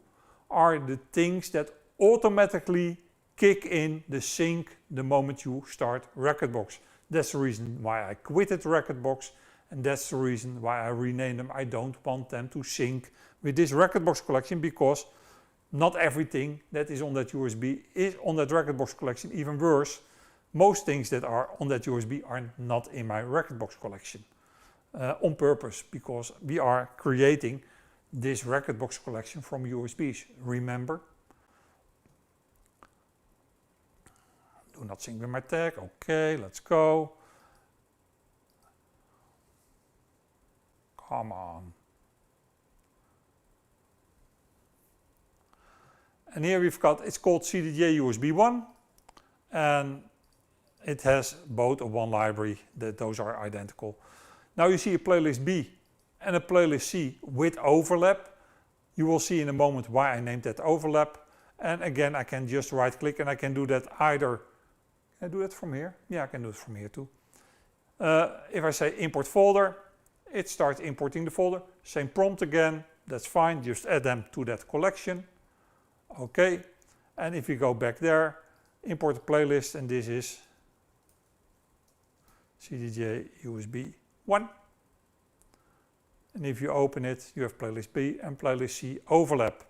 are the things that automatically kick in the sync the moment you start Rekordbox. That's the reason why I quitted Rekordbox, And that's the reason why I rename them. I don't want them to sync with this Rekordbox collection, because not everything that is on that USB is on that Rekordbox collection. Even worse, most things that are on that USB are not in my Rekordbox collection. On purpose, because we are creating this Rekordbox collection from USBs. Remember? Do not sync with my tag. Okay, let's go. Come on. And here we've got, it's called CDJ USB 1, and it has both a one library, that those are identical. Now you see a playlist B and a playlist C with overlap. You will see in a moment why I named that overlap. And again, I can just right click and I can do that either. Can I do that from here? Yeah, I can do it from here too. If I say import folder, it starts importing the folder. Same prompt again, that's fine, just add them to that collection. Okay, and if you go back there, import the playlist, and this is CDJ USB 1. And if you open it, you have playlist B and playlist C overlap.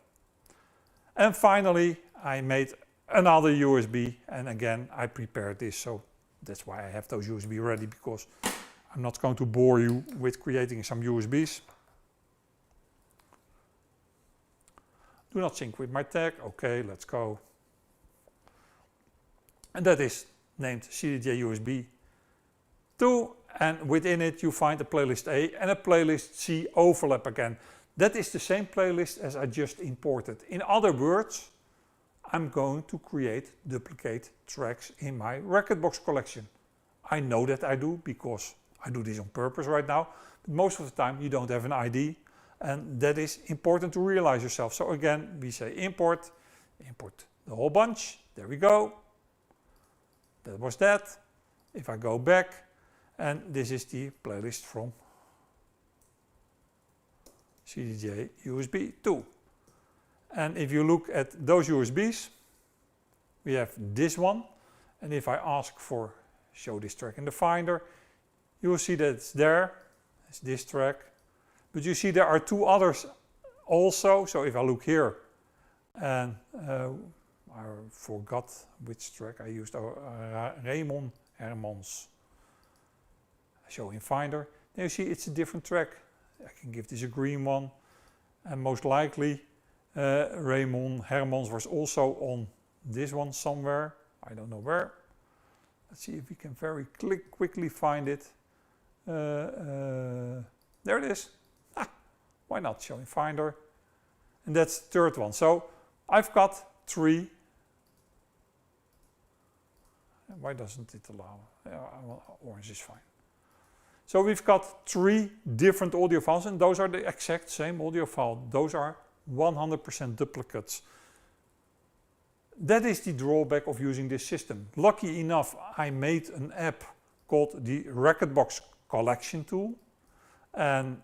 And finally, I made another USB, and again, I prepared this, so that's why I have those USB ready, because I'm not going to bore you with creating some USBs. Do not sync with my tag. Okay, let's go. And that is named CDJ USB 2, and within it you find a playlist A and a playlist C overlap again. That is the same playlist as I just imported. In other words, I'm going to create duplicate tracks in my Rekordbox collection. I know that I do, because I do this on purpose right now, but most of the time you don't have an ID, and that is important to realize yourself. So again, we say import the whole bunch. There we go. That was that. If I go back, and this is the playlist from CDJ USB 2. And if you look at those USBs, we have this one. And if I ask for show this track in the Finder, you will see that it's there. It's this track. But you see there are two others also. So if I look here, and I forgot which track I used, 𝗵𝗵𝗿𝗀 show in Finder. There you see it's a different track. I can give this a green one, and most likely 𝗵𝗵𝗿𝗀 was also on this one somewhere. I don't know where. Let's see if we can very quickly find it. There it is. Why not? Show in Finder. And that's the third one. So I've got three. Why doesn't it allow? Orange is fine. So we've got three different audio files, and those are the exact same audio file. Those are 100% duplicates. That is the drawback of using this system. Lucky enough, I made an app called the Rekordbox Collection Tool. And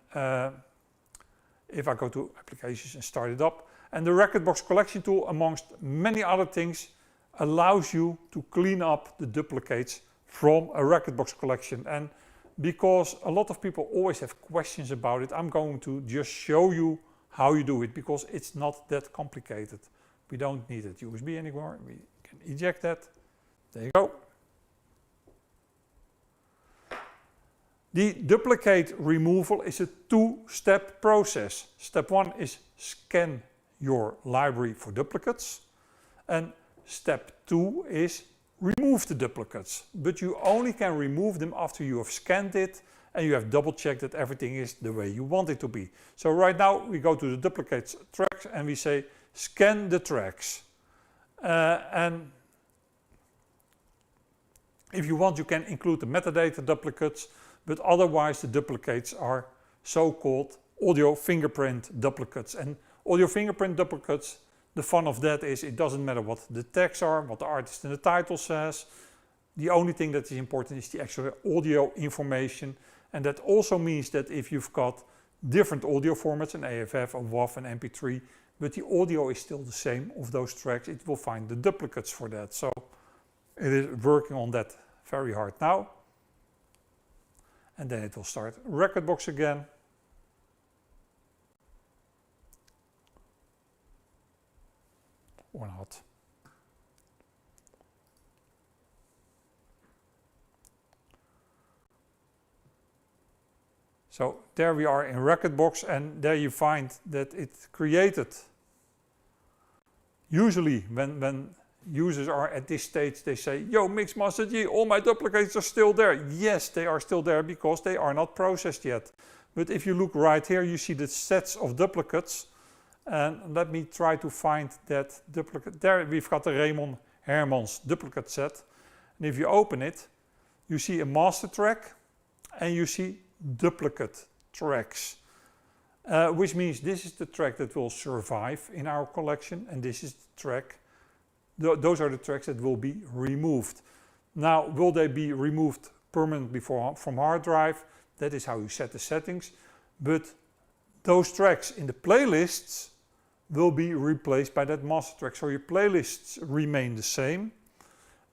if I go to applications and start it up, and the Rekordbox Collection Tool, amongst many other things, allows you to clean up the duplicates from a Rekordbox collection. And because a lot of people always have questions about it, I'm going to just show you how you do it, because it's not that complicated. We don't need it USB anymore. We can eject that. There you go. The duplicate removal is a two-step process. Step one is scan your library for duplicates. And step two is remove the duplicates. But you only can remove them after you have scanned it and you have double-checked that everything is the way you want it to be. So right now we go to the duplicates tracks and we say scan the tracks. And if you want, you can include the metadata duplicates, but otherwise the duplicates are so-called audio fingerprint duplicates. And audio fingerprint duplicates, the fun of that is it doesn't matter what the tags are, what the artist in the title says. The only thing that is important is the actual audio information. And that also means that if you've got different audio formats, an AFF, a WAV, an MP3, but the audio is still the same of those tracks, it will find the duplicates for that. So it is working on that very hard now. and then it will start Rekordbox again. Or not. So there we are in Rekordbox, and there you find that it created. Usually when users are at this stage, they say, yo, 𝐬𝐴𝐺, all my duplicates are still there. Yes, they are still there because they are not processed yet. But if you look right here, you see the sets of duplicates. And let me try to find that duplicate. There we've got the 𝗵𝗵𝗿𝗀 duplicate set. And if you open it, you see a master track and you see duplicate tracks. Which means this is the track that will survive in our collection, and this is the track. Those are the tracks that will be removed. Now, will they be removed permanently from hard drive? That is how you set the settings. But those tracks in the playlists will be replaced by that master track. So your playlists remain the same.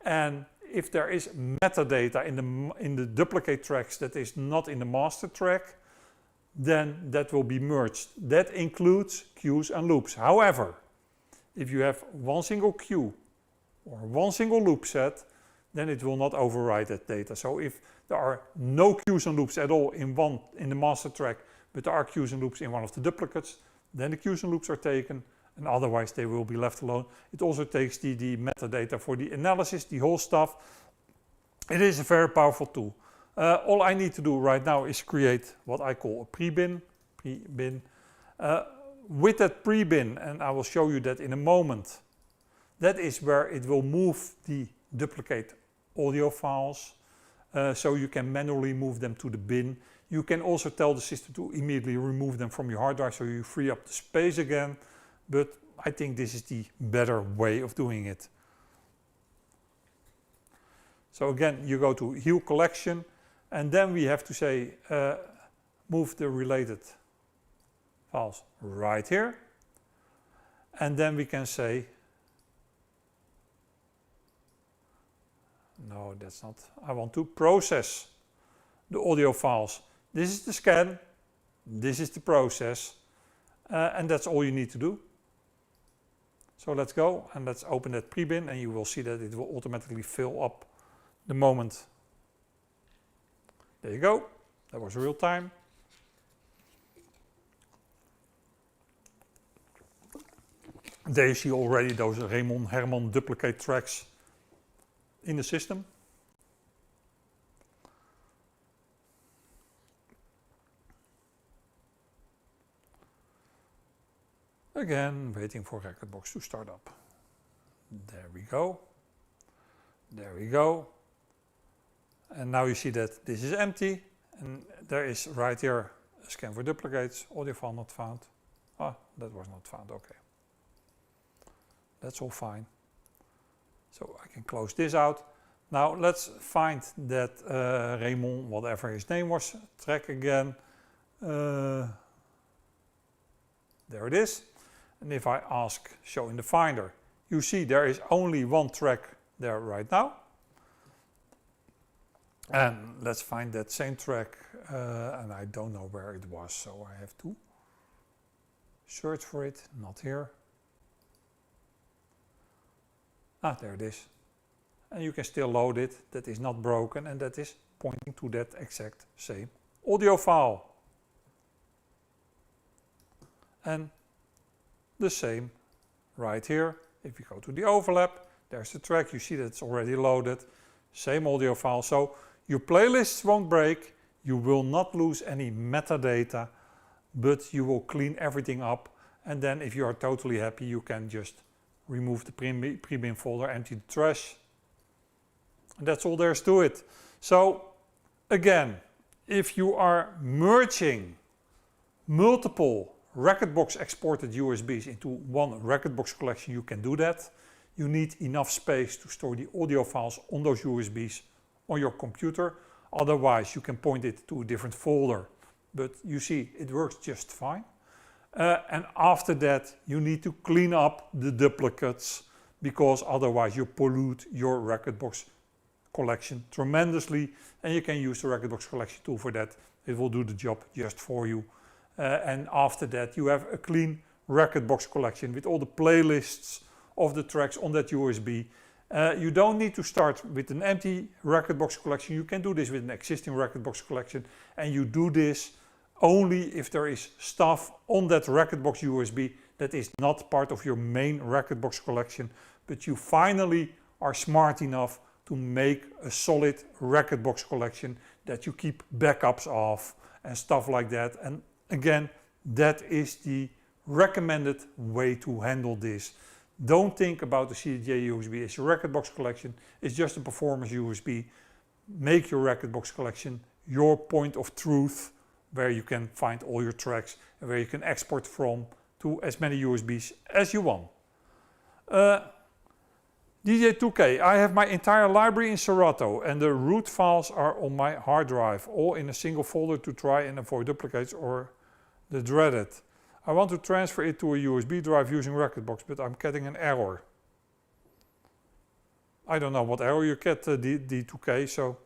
And if there is metadata in the duplicate tracks that is not in the master track, then that will be merged. That includes queues and loops. However, if you have one single queue or one single loop set, then it will not override that data. So if there are no queues and loops at all in the master track, but there are queues and loops in one of the duplicates, then the queues and loops are taken, and otherwise they will be left alone. It also takes the metadata for the analysis, the whole stuff. It is a very powerful tool. All I need to do right now is create what I call a prebin. With that prebin, and I will show you that in a moment, that is where it will move the duplicate audio files. So you can manually move them to the bin. You can also tell the system to immediately remove them from your hard drive so you free up the space again. But I think this is the better way of doing it. So again, you go to Heal Collection, and then we have to say move the related files right here. And then we can say, no, that's not, I want to process the audio files. This is the scan, this is the process, and that's all you need to do. So let's go and let's open that prebin, and you will see that it will automatically fill up the moment. There you go, that was real time. There you see already those 𝗵𝗵𝗿𝗀 duplicate tracks in the system. Again, waiting for Rekordbox to start up. There we go. There we go. And now you see that this is empty, and there is right here a scan for duplicates, audio file not found. Ah, that was not found, okay. That's all fine. So I can close this out. Now let's find that 𝗵𝗵, whatever his name was, track again. There it is. And if I ask show in the finder, you see there is only one track there right now. And let's find that same track, and I don't know where it was, so I have to search for it, not here. Ah, there it is. And you can still load it, that is not broken, and that is pointing to that exact same audio file. And the same right here. If you go to the overlap, there's the track, you see that it's already loaded, same audio file. So your playlists won't break, you will not lose any metadata, but you will clean everything up, and then if you are totally happy, you can just remove the prebin folder, empty the trash, and that's all there is to it. So again, if you are merging multiple Rekordbox exported USBs into one Rekordbox collection, you can do that. You need enough space to store the audio files on those USBs on your computer. Otherwise, you can point it to a different folder. But you see, it works just fine. And after that, you need to clean up the duplicates, because otherwise you pollute your Rekordbox collection tremendously, and you can use the Rekordbox Collection Tool for that. It will do the job just for you. And after that you have a clean Rekordbox collection with all the playlists of the tracks on that USB. You don't need to start with an empty Rekordbox collection. You can do this with an existing Rekordbox collection, and you do this only if there is stuff on that Rekordbox USB that is not part of your main Rekordbox collection, but you finally are smart enough to make a solid Rekordbox collection that you keep backups of and stuff like that. And again, that is the recommended way to handle this. Don't think about the CDJ USB as your Rekordbox collection. It's just a performance USB. Make your Rekordbox collection your point of truth, where you can find all your tracks and where you can export from to as many USBs as you want. djay2k, I have my entire library in Serato and the root files are on my hard drive, all in a single folder to try and avoid duplicates or the dreaded. I want to transfer it to a USB drive using Rekordbox, but I'm getting an error. I don't know what error you get, D2K, so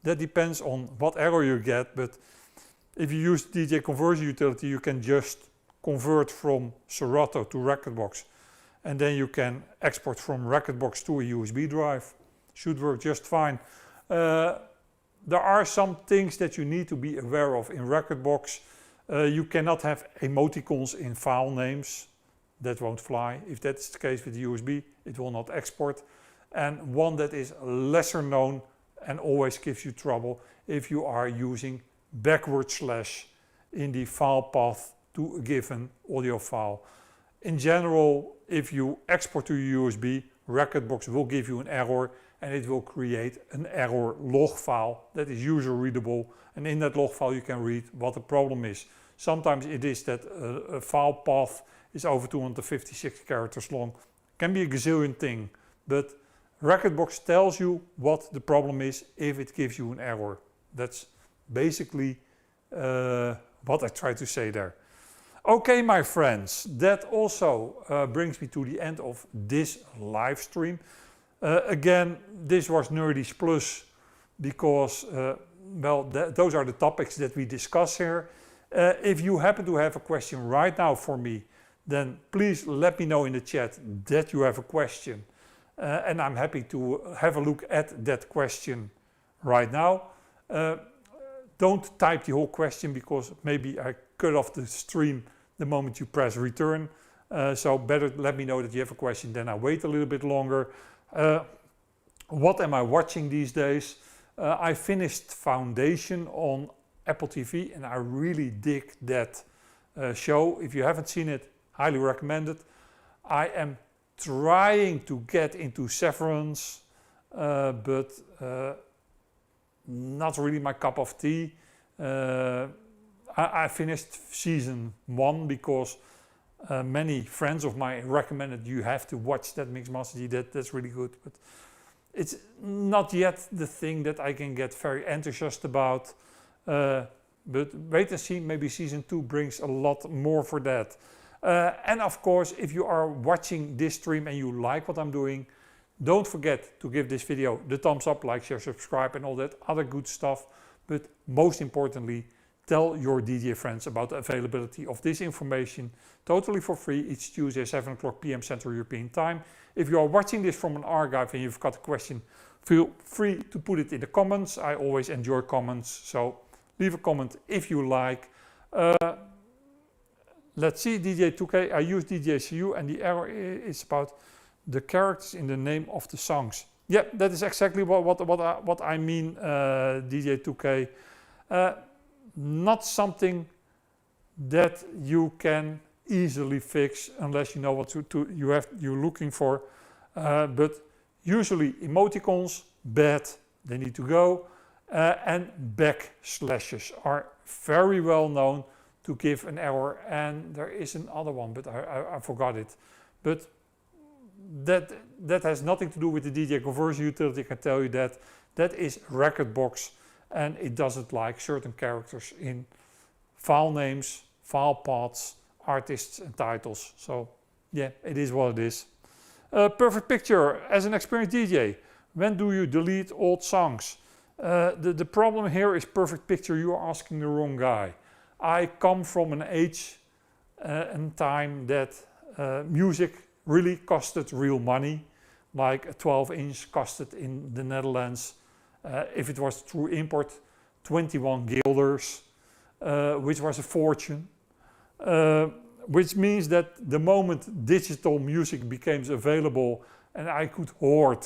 that depends on what error you get, but if you use DJ conversion utility, you can just convert from Serato to Rekordbox, and then you can export from Rekordbox to a USB drive. Should work just fine. There are some things that you need to be aware of in Rekordbox. You cannot have emoticons in file names. That won't fly. If that's the case with the USB, it will not export. And one that is lesser known and always gives you trouble if you are using // in the file path to a given audio file. In general, if you export to your USB, Rekordbox will give you an error and it will create an error log file that is user readable, and in that log file you can read what the problem is. Sometimes it is that a file path is over 256 characters long. Can be a gazillion thing, but Rekordbox tells you what the problem is if it gives you an error. That's basically what I try to say there. Okay, my friends, that also brings me to the end of this live stream. Again, this was Nerdies Plus because, well, those are the topics that we discuss here. If you happen to have a question right now for me, then please let me know in the chat that you have a question. And I'm happy to have a look at that question right now. Don't type the whole question because maybe I cut off the stream the moment you press return. So better let me know that you have a question, then I wait a little bit longer. What am I watching these days? I finished Foundation on Apple TV and I really dig that show. If you haven't seen it, highly recommend it. I am trying to get into Severance, but not really my cup of tea. I finished season 1 because many friends of mine recommended you have to watch that Mixmaster. That's really good, but it's not yet the thing that I can get very enthusiastic about. But wait and see, maybe season 2 brings a lot more for that. And of course, if you are watching this stream and you like what I'm doing, don't forget to give this video the thumbs up, like, share, subscribe and all that other good stuff. But most importantly, tell your DJ friends about the availability of this information totally for free each Tuesday 7 o'clock PM Central European Time. If you are watching this from an archive and you've got a question, feel free to put it in the comments. I always enjoy comments, so leave a comment if you like. Let's see, djay2k, I use djay and the error is about the characters in the name of the songs. Yeah, that is exactly what I mean, djay2k. Not something that you can easily fix unless you know what you're looking for. But usually emoticons, bad, they need to go. And backslashes are very well known to give an error, and there is another one, but I forgot it. But that has nothing to do with the DJ conversion utility. I can tell you that that is Rekordbox, and it doesn't like certain characters in file names, file paths, artists and titles. So yeah, it is what it is. Perfect picture. As an experienced DJ, When do you delete old songs? The problem here is perfect picture. You are asking the wrong guy. I come from an age and time that music really costed real money. Like a 12-inch costed in the Netherlands, if it was through import, 21 guilders, which was a fortune. Which means that the moment digital music became available and I could hoard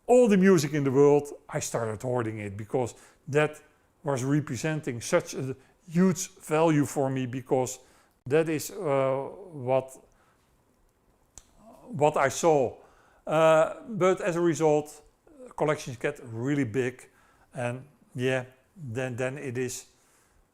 all the music in the world, I started hoarding it, because that was representing such a huge value for me, because that is what I saw. But as a result, collections get really big, and yeah, then it is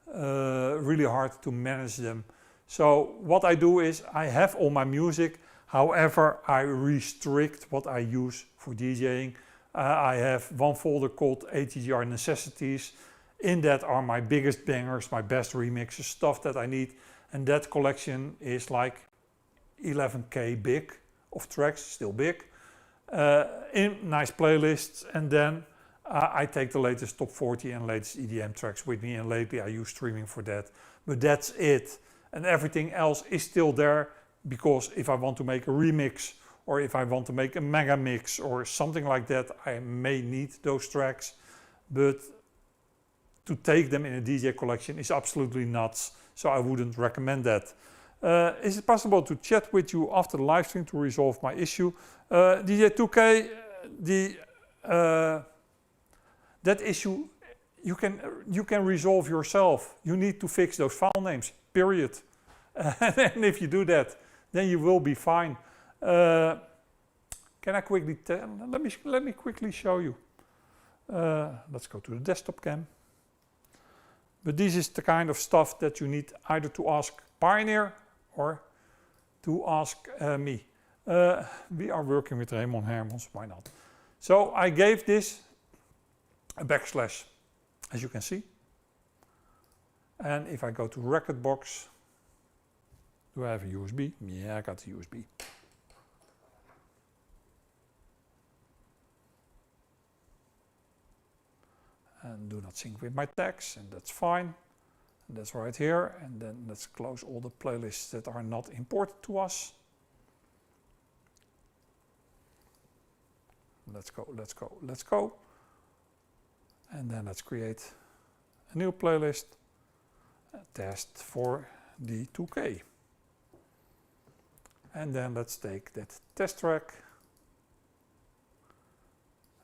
really hard to manage them. So what I do is I have all my music, however I restrict what I use for DJing. I have one folder called ATGR Necessities. In that are my biggest bangers, my best remixes, stuff that I need, and that collection is like 11K big of tracks, still big. In nice playlists, and then I take the latest top 40 and latest EDM tracks with me, and lately I use streaming for that. But that's it, and everything else is still there, because if I want to make a remix, or if I want to make a mega mix or something like that, I may need those tracks. But to take them in a DJ collection is absolutely nuts, so I wouldn't recommend that. Is it possible to chat with you after the live stream to resolve my issue? djay2k, that issue you can resolve yourself. You need to fix those file names, period. And if you do that, then you will be fine. Can I quickly let me quickly show you. Let's go to the desktop cam. But this is the kind of stuff that you need either to ask Pioneer or to ask me. We are working with Raymond Hermans, why not? So I gave this a backslash, as you can see. And if I go to Rekordbox, do I have a USB? Yeah, I got the USB. And do not sync with my tags, and that's fine. And that's right here, and then let's close all the playlists that are not important to us. Let's go, let's go, let's go. And then let's create a new playlist, a test for the 2K. And then let's take that test track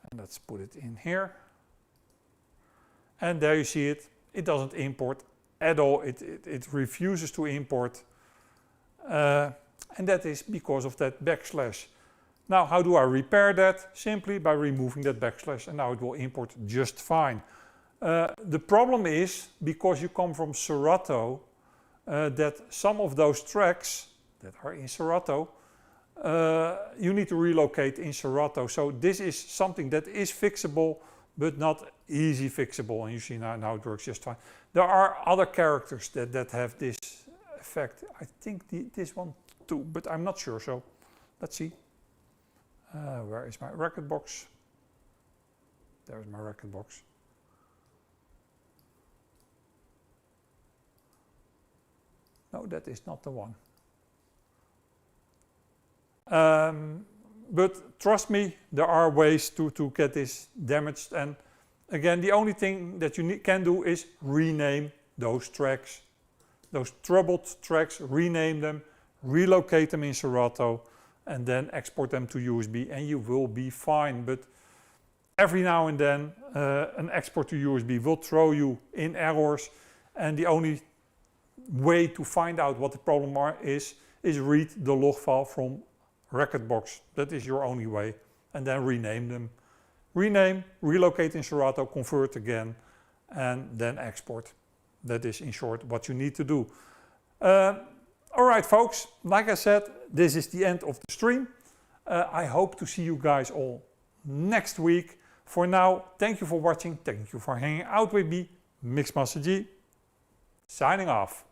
and let's put it in here. And there you see it, it doesn't import at all, it refuses to import. And that is because of that backslash. Now, how do I repair that? Simply by removing that backslash, and now it will import just fine. The problem is, because you come from Serato, that some of those tracks that are in Serato, you need to relocate in Serato. So this is something that is fixable, but not easy fixable, and you see now it works just fine. There are other characters that have this effect. I think this one too, but I'm not sure, so let's see. Where is my Rekordbox? There's my Rekordbox. No, that is not the one. But trust me, there are ways to get this damaged, and again, the only thing that you can do is rename those tracks. Those troubled tracks, rename them, relocate them in Serato, and then export them to USB, and you will be fine. But every now and then, an export to USB will throw you in errors, and the only way to find out what the problem is read the log file from Rekordbox. That is your only way, and then rename them. Rename, relocate in Serato, convert again, and then export. That is, in short, what you need to do. Alright folks, like I said, this is the end of the stream. I hope to see you guys all next week. For now, thank you for watching, thank you for hanging out with me. Mixmaster G, signing off.